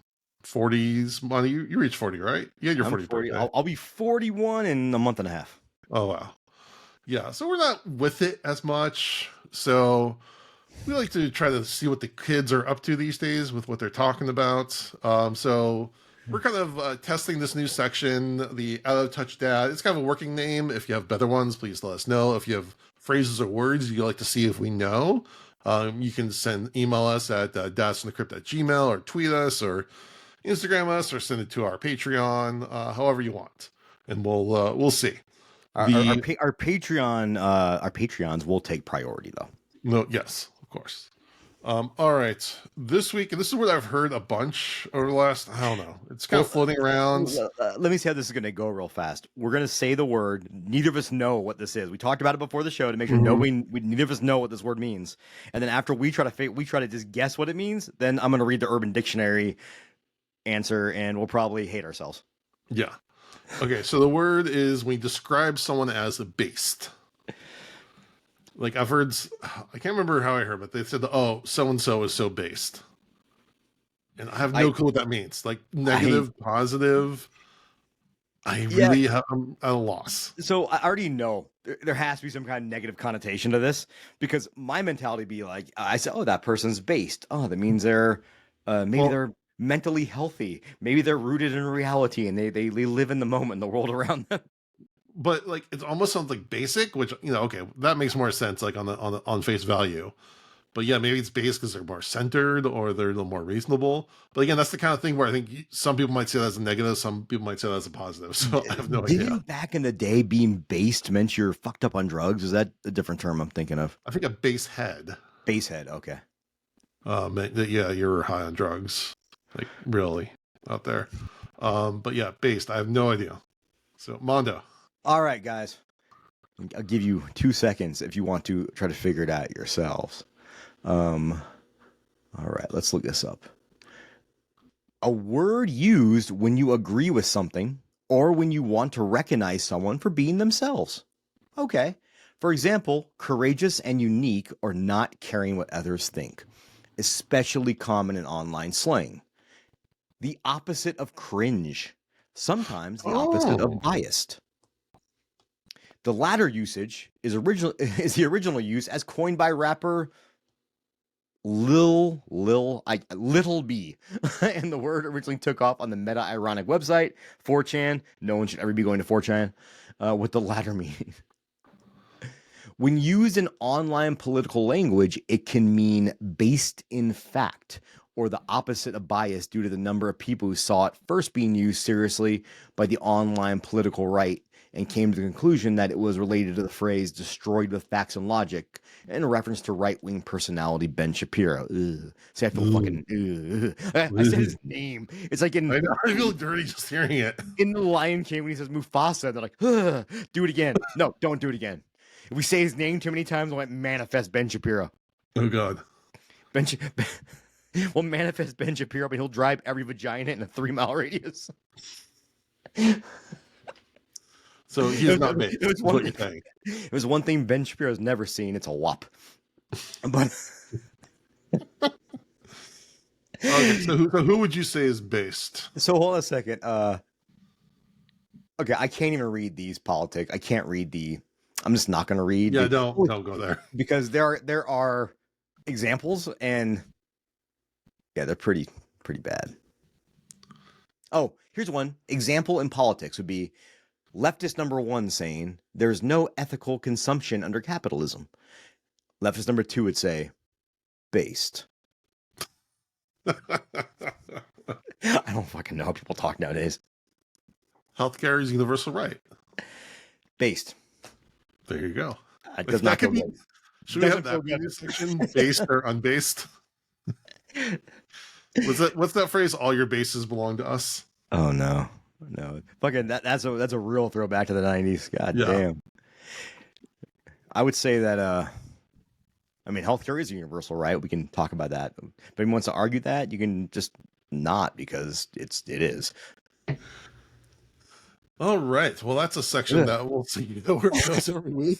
40s. Monty, you reached 40, right? Yeah, you're 40. I'll be 41 in a month and a half. Oh wow, yeah. So we're not with it as much. So we like to try to see what the kids are up to these days with what they're talking about. So we're kind of testing this new section, the Out of Touch Dad. It's kind of a working name. If you have better ones, please let us know. If you have phrases or words you'd like to see if we know, you can email us at dadsfromthecrypt@gmail.com, or tweet us or Instagram us, or send it to our Patreon, however you want, and we'll see. Our Patreons will take priority though. No, yes, of course. All right. This week, and this is what I've heard a bunch over the last, I don't know, it's kind of floating around. Let me see how this is going to go real fast. We're going to say the word. Neither of us know what this is. We talked about it before the show to make sure neither of us know what this word means. And then after we try to just guess what it means, then I'm going to read the Urban Dictionary answer, and we'll probably hate ourselves. Yeah. Okay, so the word is when you describe someone as a based. Like I've heard, I can't remember how I heard, but they said, "Oh, so and so is so based," and I have no clue what that means. Like negative, positive. I'm at a loss. So I already know there has to be some kind of negative connotation to this, because my mentality would be like, I said, "Oh, that person's based. Oh, that means they're they're mentally healthy. Maybe they're rooted in reality and they live in the moment, the world around them." But like it almost sounds like basic, which okay, that makes more sense like on face value. But yeah, maybe it's based because they're more centered or they're a little more reasonable. But again, that's the kind of thing where I think some people might say that as a negative, some people might say that as a positive. So I have no idea. Didn't back in the day being based meant you're fucked up on drugs? Is that a different term I'm thinking of? I think a base head. Base head, okay. Yeah, you're high on drugs. Like really out there. But yeah, based. I have no idea. So Mando. All right, guys. I'll give you 2 seconds if you want to try to figure it out yourselves. All right, let's look this up. A word used when you agree with something or when you want to recognize someone for being themselves. Okay. For example, courageous and unique, or not caring what others think. Especially common in online slang. The opposite of cringe. Sometimes the opposite of biased. The latter usage is the original use as coined by rapper Little B, and the word originally took off on the meta-ironic website 4chan. No one should ever be going to 4chan. With the latter meaning. When used in online political language, it can mean based in fact, or the opposite of bias due to the number of people who saw it first being used seriously by the online political right and came to the conclusion that it was related to the phrase destroyed with facts and logic in reference to right-wing personality Ben Shapiro. Ugh. See, I feel fucking... I said his name. It's like in... I feel dirty just hearing it. In The Lion King when he says Mufasa, they're like, ugh, do it again. No, don't do it again. If we say his name too many times, we'll manifest Ben Shapiro. Oh, God. We'll manifest Ben Shapiro, but he'll drive every vagina in a 3-mile radius. So he's not made. It was one thing Ben Shapiro's never seen. It's a WAP. But okay, so who would you say is based? So hold on a second. Okay, I can't even read these politics. I can't read I'm just not going to read. Yeah, don't go there, because there are examples, and yeah, they're pretty bad. Oh, here's one example in politics would be leftist number 1 saying there's no ethical consumption under capitalism. Leftist number 2 would say based. I don't fucking know how people talk nowadays. Healthcare is universal right. Based. There you go. Should we have that be in this section? Based or unbased? What's that phrase? All your bases belong to us. Oh no. no. Fucking that's a real throwback to the 90s. God Yeah. damn. I would say that I mean, healthcare is universal, right? We can talk about that. If anyone wants to argue that, you can just not, because it is. All right. Well, that's a section that we'll see where it goes every week.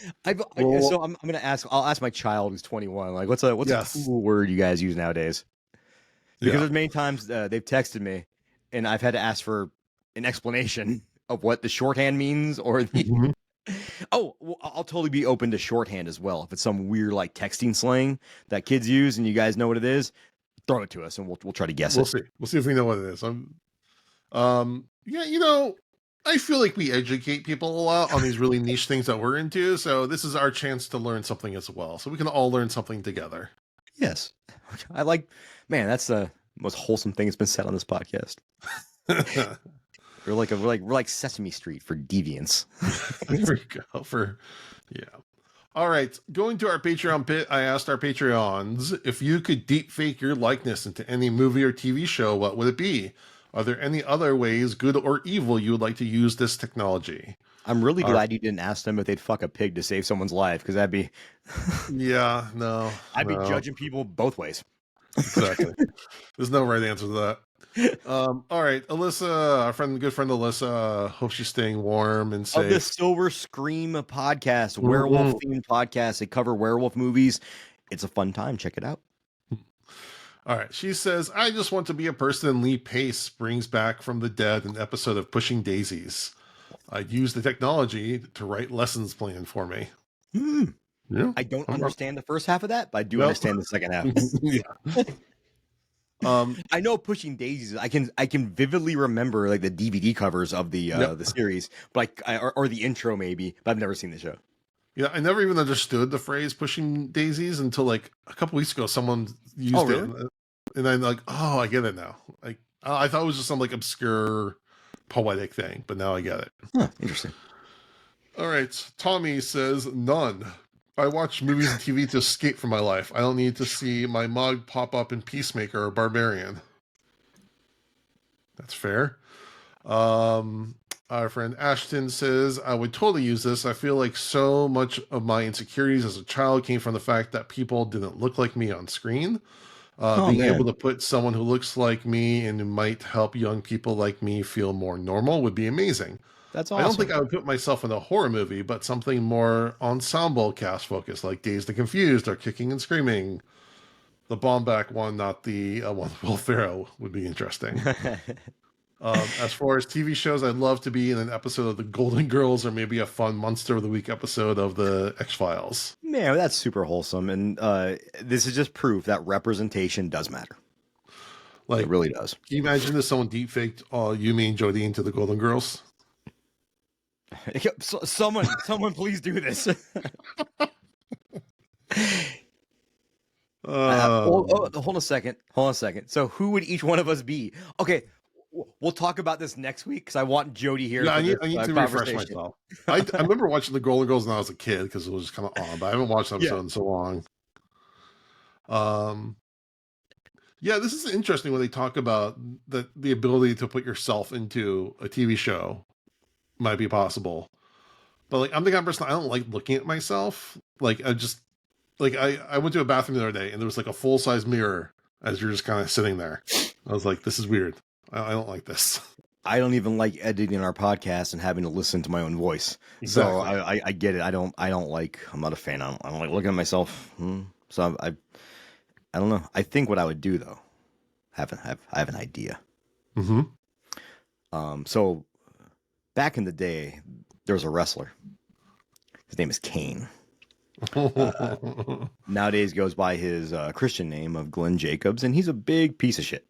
So I'm gonna ask. I'll ask my child who's 21. Like, what's a cool word you guys use nowadays? Because there's many times they've texted me, and I've had to ask for an explanation of what the shorthand means, or the. Oh, well, I'll totally be open to shorthand as well. If it's some weird like texting slang that kids use, and you guys know what it is, throw it to us, and we'll try to guess it. We'll see if we know what it is. Yeah, I feel like we educate people a lot on these really niche things that we're into. So this is our chance to learn something as well. So we can all learn something together. Yes. Man, that's the most wholesome thing that's been said on this podcast. we're like Sesame Street for deviants. There we go. All right. Going to our Patreon pit, I asked our Patreons, if you could deep fake your likeness into any movie or TV show, what would it be? Are there any other ways, good or evil, you would like to use this technology? I'm really glad you didn't ask them if they'd fuck a pig to save someone's life, because that'd be... I'd be judging people both ways. Exactly. There's no right answer to that. All right, Alyssa, our good friend Alyssa, hope she's staying warm and safe. Of the Silver Scream podcast, werewolf-themed podcast. They cover werewolf movies. It's a fun time. Check it out. All right. She says, I just want to be a person Lee Pace brings back from the dead in an episode of Pushing Daisies. I'd use the technology to write lessons plan for me. Yeah, I don't understand the first half of that, but I do understand the second half. I know Pushing Daisies. I can vividly remember like the DVD covers of the series, but or the intro maybe, but I've never seen the show. Yeah, I never even understood the phrase Pushing Daisies until like a couple weeks ago someone used it. And I'm like, oh, I get it now. Like I thought it was just some like obscure poetic thing, but now I get it. Huh, interesting. All right. Tommy says, none. I watch movies and TV to escape from my life. I don't need to see my mug pop up in Peacemaker or Barbarian. That's fair. Our friend Ashton says, I would totally use this. I feel like so much of my insecurities as a child came from the fact that people didn't look like me on screen. Being able to put someone who looks like me and who might help young people like me feel more normal would be amazing. That's awesome. I don't think I would put myself in a horror movie, but something more ensemble cast focused, like Dazed and Confused or Kicking and Screaming. The Baumbach one, not the one with Will Ferrell, would be interesting. As far as TV shows, I'd love to be in an episode of The Golden Girls or maybe a fun Monster of the Week episode of The X-Files. Man, that's super wholesome. And this is just proof that representation does matter. Like, it really does. Can you imagine if someone deepfaked Yumi and Jodie into The Golden Girls? Someone please do this. Hold a second. So who would each one of us be? Okay, we'll talk about this next week because I want Jody here. Yeah, I need to refresh myself. I remember watching The Golden Girls when I was a kid because it was just kind of on, but I haven't watched an episode in so long. Yeah, this is interesting when they talk about the ability to put yourself into a TV show might be possible. But like I'm the kind of person, I don't like looking at myself. Like I went to a bathroom the other day and there was like a full-size mirror as you're just kind of sitting there. I was like, this is weird. I don't like this. I don't even like editing our podcast and having to listen to my own voice. Exactly. So I get it. I don't like, I'm not a fan. I don't like looking at myself. So I don't know. I think what I would do though, I have an idea. So back in the day, there was a wrestler. His name is Kane. Nowadays goes by his Christian name of Glenn Jacobs, and he's a big piece of shit.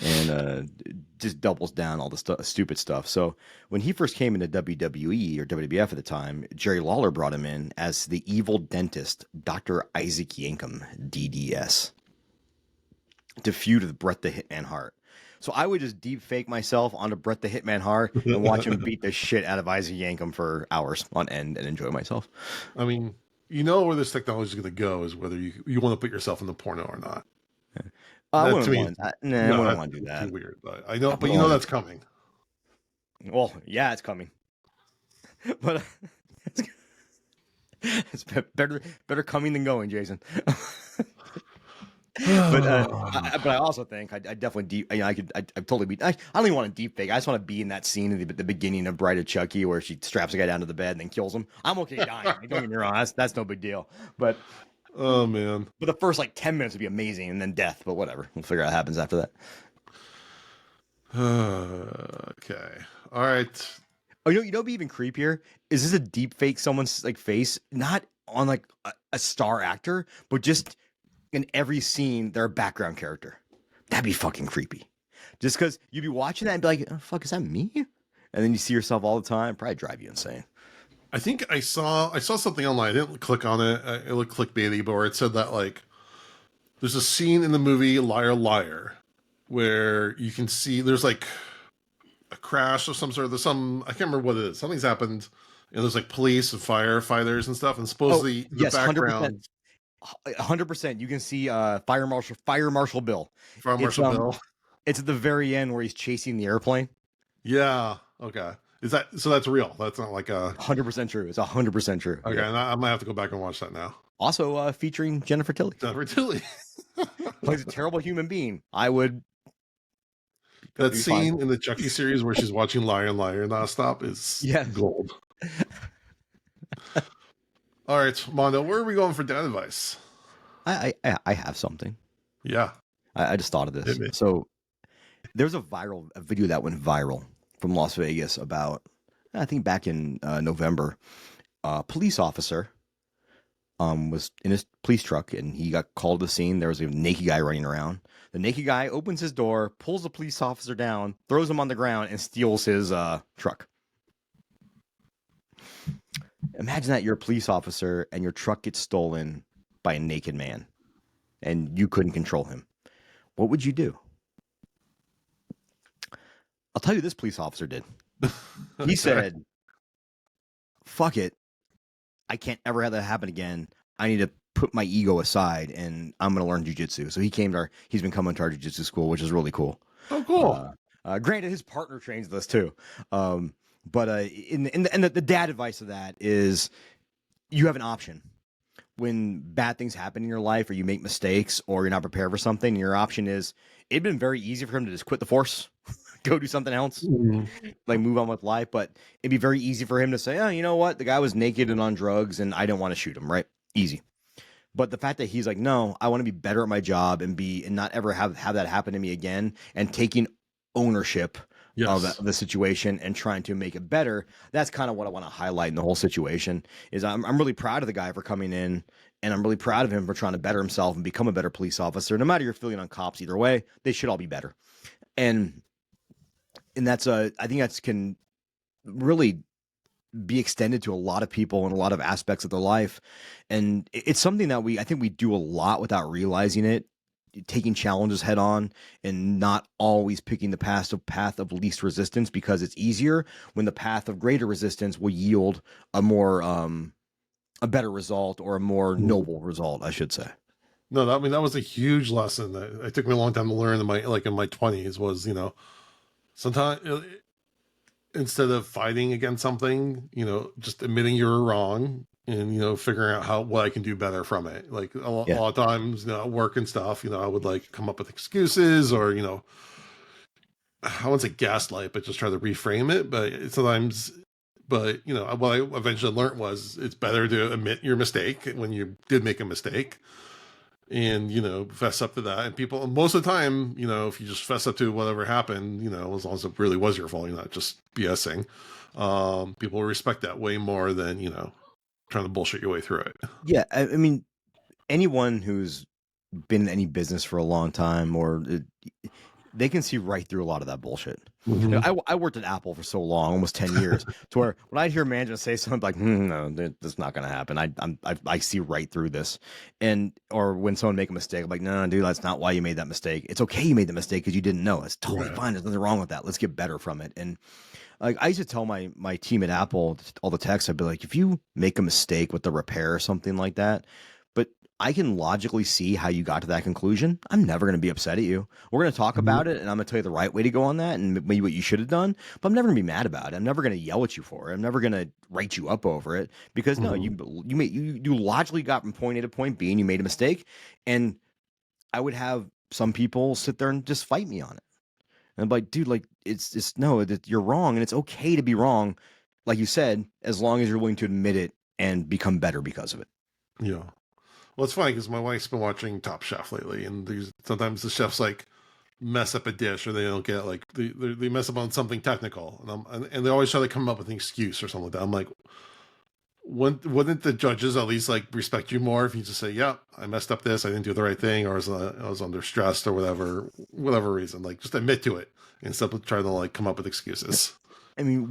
And just doubles down all the stupid stuff. So when he first came into WWE or WWF at the time, Jerry Lawler brought him in as the evil dentist, Dr. Isaac Yankem, DDS, to feud with Bret the Hitman Hart. So I would just deep fake myself onto Bret the Hitman Hart and watch him beat the shit out of Isaac Yankem for hours on end and enjoy myself. I mean, you know where this technology is going to go is whether you want to put yourself in the porno or not. I That to wouldn't me, want that. Nah, I no, wouldn't that's want to do too that. weird. But I know, but Well, that's coming. well, yeah, it's coming. But it's better coming than going, Jason. But I also think I definitely I totally be I don't even want a deep fake. I just want to be in that scene at the beginning of Bride of Chucky where she straps a guy down to the bed and then kills him. I'm okay dying. Like, don't get me wrong, that's no big deal. But Oh man. the first like 10 minutes would be amazing, and then death. But whatever, we'll figure out what happens after that. Okay. All right. Oh, you know, what'd be even creepier is this a deep fake someone's like face, not on like a star actor, but just in every scene they're a background character. That'd be fucking creepy. Just because you'd be watching that and be like, oh, "Fuck, is that me?" And then you see yourself all the time, probably drive you insane. I think I saw something online. I didn't click on it. It looked clickbaity, but where it said that like there's a scene in the movie Liar Liar where you can see there's like a crash of some sort. There's some, I can't remember what it is. Something's happened. And there's like police and firefighters and stuff. And supposedly the Yes, background, 100%. You can see Fire Marshal Bill. Fire Marshal Bill. It's at the very end where he's chasing the airplane. Yeah. Okay. Is that so? That's real. That's not like a 100% true. It's 100% true. Okay, Yeah. and I might have to go back and watch that now. Also featuring Jennifer Tilly. Jennifer Tilly Plays a terrible human being. I would. That scene in the Chucky series where she's watching Liar Liar nonstop is gold. All right, Mondo, where are we going for dad advice? I have something. Yeah. I just thought of this. So there's a video that went viral from Las Vegas about, I think back in November. A police officer was in his police truck and he got called to the scene. There was a naked guy running around. The naked guy opens his door, pulls the police officer down, throws him on the ground, and steals his truck. Imagine that you're a police officer and your truck gets stolen by a naked man and you couldn't control him. What would you do? I'll tell you this police officer did. He said, fuck it. I can't ever have that happen again. I need to put my ego aside and I'm going to learn jujitsu. So he's been coming to our jujitsu school, which is really cool. Oh, cool. Granted, his partner trains this too. But the dad advice of that is you have an option. When bad things happen in your life or you make mistakes or you're not prepared for something, your option is it'd been very easy for him to just quit the force, go do something else, like move on with life. But it'd be very easy for him to say, oh, you know what? The guy was naked and on drugs and I didn't want to shoot him, right? Easy. But the fact that he's like, no, I want to be better at my job and not ever have that happen to me again, and taking ownership of the situation and trying to make it better. That's kind of what I want to highlight in the whole situation. Is I'm really proud of the guy for coming in, and I'm really proud of him for trying to better himself and become a better police officer. No matter your feeling on cops, either way, they should all be better. And that's I think that's can really be extended to a lot of people in a lot of aspects of their life. And it's something that I think we do a lot without realizing it. Taking challenges head on and not always picking the path of least resistance, because it's easier when the path of greater resistance will yield a more a better result, or a more noble result, I should say. No, that was a huge lesson that it took me a long time to learn in my 20s was, sometimes instead of fighting against something, just admitting you were wrong and, figuring out what I can do better from it. Like a lot of times, at work and stuff, I would like come up with excuses or, I wouldn't say gaslight, but just try to reframe it. But sometimes, what I eventually learned was it's better to admit your mistake when you did make a mistake and, fess up to that. And most of the time, if you just fess up to whatever happened, as long as it really was your fault, you're not just BSing, people will respect that way more than, trying to bullshit your way through it. Yeah. I mean, anyone who's been in any business for a long time, they can see right through a lot of that bullshit. Mm-hmm. I worked at Apple for so long, almost 10 years, to where when I'd hear management say something like, no, that's not going to happen. I see right through this. Or when someone make a mistake, I'm like, no, dude, that's not why you made that mistake. It's okay you made the mistake because you didn't know. It's totally fine. There's nothing wrong with that. Let's get better from it. And like I used to tell my team at Apple, all the techs, I'd be like, if you make a mistake with the repair or something like that, but I can logically see how you got to that conclusion. I'm never going to be upset at you. We're going to talk about it, and I'm going to tell you the right way to go on that, and maybe what you should have done. But I'm never going to be mad about it. I'm never going to yell at you for it. I'm never going to write you up over it because no, you logically got from point A to point B, and you made a mistake. And I would have some people sit there and just fight me on it. And I'm like, dude, like it's no, that you're wrong, and it's okay to be wrong, like you said, as long as you're willing to admit it and become better because of it. Yeah. Well, it's funny because my wife's been watching Top Chef lately, and sometimes the chefs like mess up a dish or they don't get like they mess up on something technical, and they always try to come up with an excuse or something like that. I'm like, wouldn't the judges at least like respect you more if you just say, "Yeah, I messed up this, I didn't do the right thing, or I was under stress or whatever reason." Like, just admit to it instead of trying to like come up with excuses. I mean,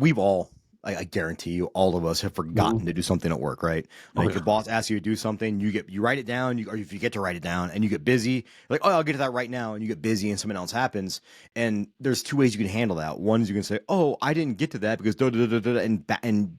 I guarantee you, all of us have forgotten to do something at work, right? Like your boss asks you to do something, you write it down, or if you get to write it down and you get busy, like, oh, I'll get to that right now, and you get busy and something else happens. And there's two ways you can handle that. One is you can say, oh, I didn't get to that because and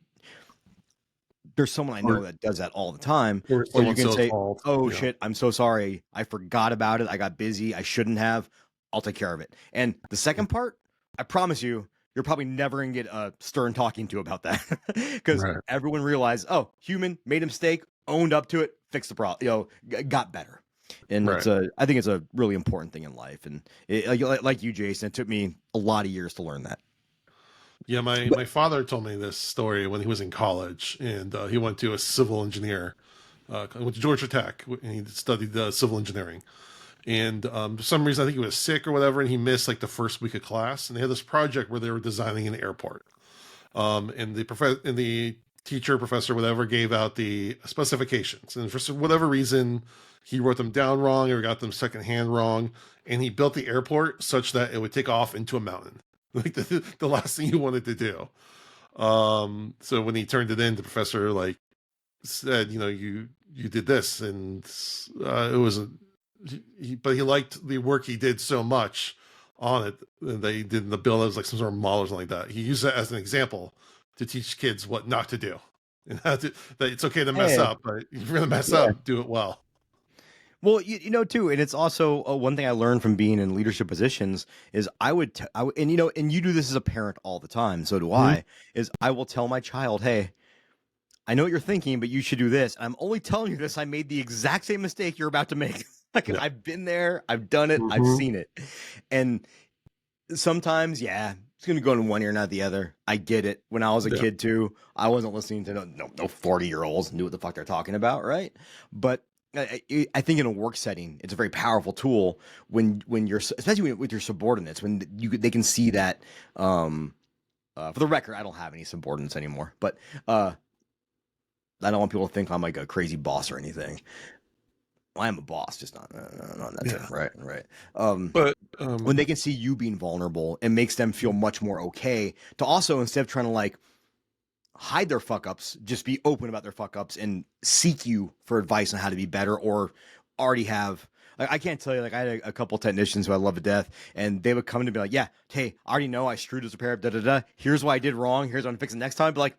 there's someone I know that does that all the time. Or you can say, oh shit, I'm so sorry, I forgot about it, I got busy, I shouldn't have, I'll take care of it. And the second part, I promise you, you're probably never going to get a stern talking to about that because everyone realized, oh, human, made a mistake, owned up to it, fixed the problem, got better. And I think it's a really important thing in life. And like you, Jason, it took me a lot of years to learn that. Yeah, my father told me this story when he was in college, and he went to a civil engineer. He went to Georgia Tech, and he studied civil engineering. And for some reason, I think he was sick or whatever, and he missed like the first week of class. And they had this project where they were designing an airport. And the teacher, professor, whatever, gave out the specifications. And for whatever reason, he wrote them down wrong or got them secondhand wrong. And he built the airport such that it would take off into a mountain, like the last thing you wanted to do. So when he turned it in, the professor like said, you did this, and it was but he liked the work he did so much on it that he did in the bill. It was like some sort of model or something like that. He used that as an example to teach kids what not to do, and that it's okay to mess up, but if you're gonna mess up, do it well. Well, too, and it's also one thing I learned from being in leadership positions is and you do this as a parent all the time, so do I, is I will tell my child, hey, I know what you're thinking, but you should do this. I'm only telling you this. I made the exact same mistake you're about to make. I've been there. I've done it. I've seen it. And sometimes, it's going to go in one ear, not the other. I get it. When I was a kid, too, I wasn't listening to no 40-year-olds knew what the fuck they're talking about, right? But I think in a work setting, it's a very powerful tool when you're, especially with your subordinates, when they can see that. For the record, I don't have any subordinates anymore, but I don't want people to think I'm like a crazy boss or anything. I am a boss, just not that term. Right. But when they can see you being vulnerable, it makes them feel much more okay to also, instead of trying to like hide their fuck ups, just be open about their fuck ups and seek you for advice on how to be better, or already have. Like, I can't tell you, like, I had a couple technicians who I love to death, and they would come to me like, yeah, hey, I already know I screwed this repair, here's what I did wrong, here's what I'm fixing next time. But like,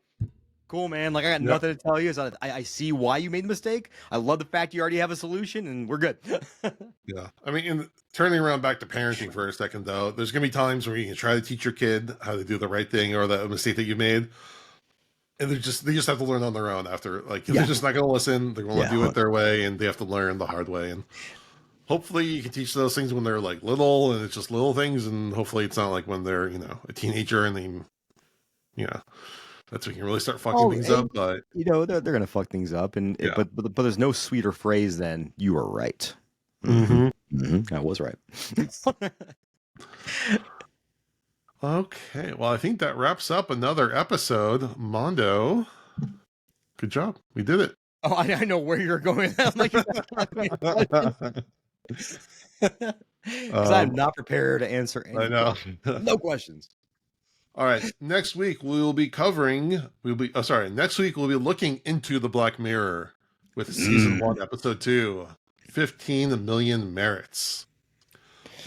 cool, man. Like, I got nothing to tell you. So I see why you made the mistake. I love the fact you already have a solution, and we're good. Yeah. I mean, turning around back to parenting for a second, though, there's going to be times where you can try to teach your kid how to do the right thing or the mistake that you made. And they just have to learn on their own after. Like, they're just not going to listen. They're going to do it their way, and they have to learn the hard way. And hopefully you can teach those things when they're like little, and it's just little things. And hopefully it's not like when they're, a teenager and they, that's when you can really start fucking things up. But they're gonna fuck things up, and but there's no sweeter phrase than "you were right." I was right. Okay, well, I think that wraps up another episode. Mondo, good job, we did it. Oh, I know where you're going. I'm like, because I'm not prepared to answer any. I know. No questions. All right. Next week we'll be next week we'll be looking into the Black Mirror with season 1, episode 2, 15 Million Merits.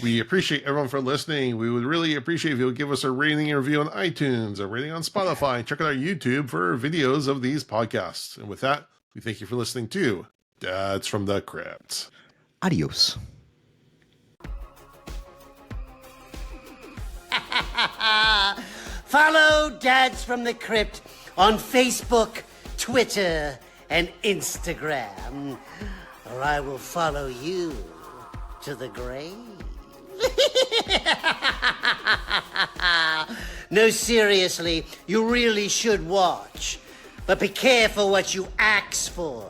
We appreciate everyone for listening. We would really appreciate if you would give us a rating and review on iTunes, a rating on Spotify, and check out our YouTube for videos of these podcasts. And with that, we thank you for listening to Dads from the Crypt. Adios. Follow Dads from the Crypt on Facebook, Twitter, and Instagram, or I will follow you to the grave. No, seriously, you really should watch. But be careful what you ask for.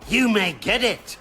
You may get it.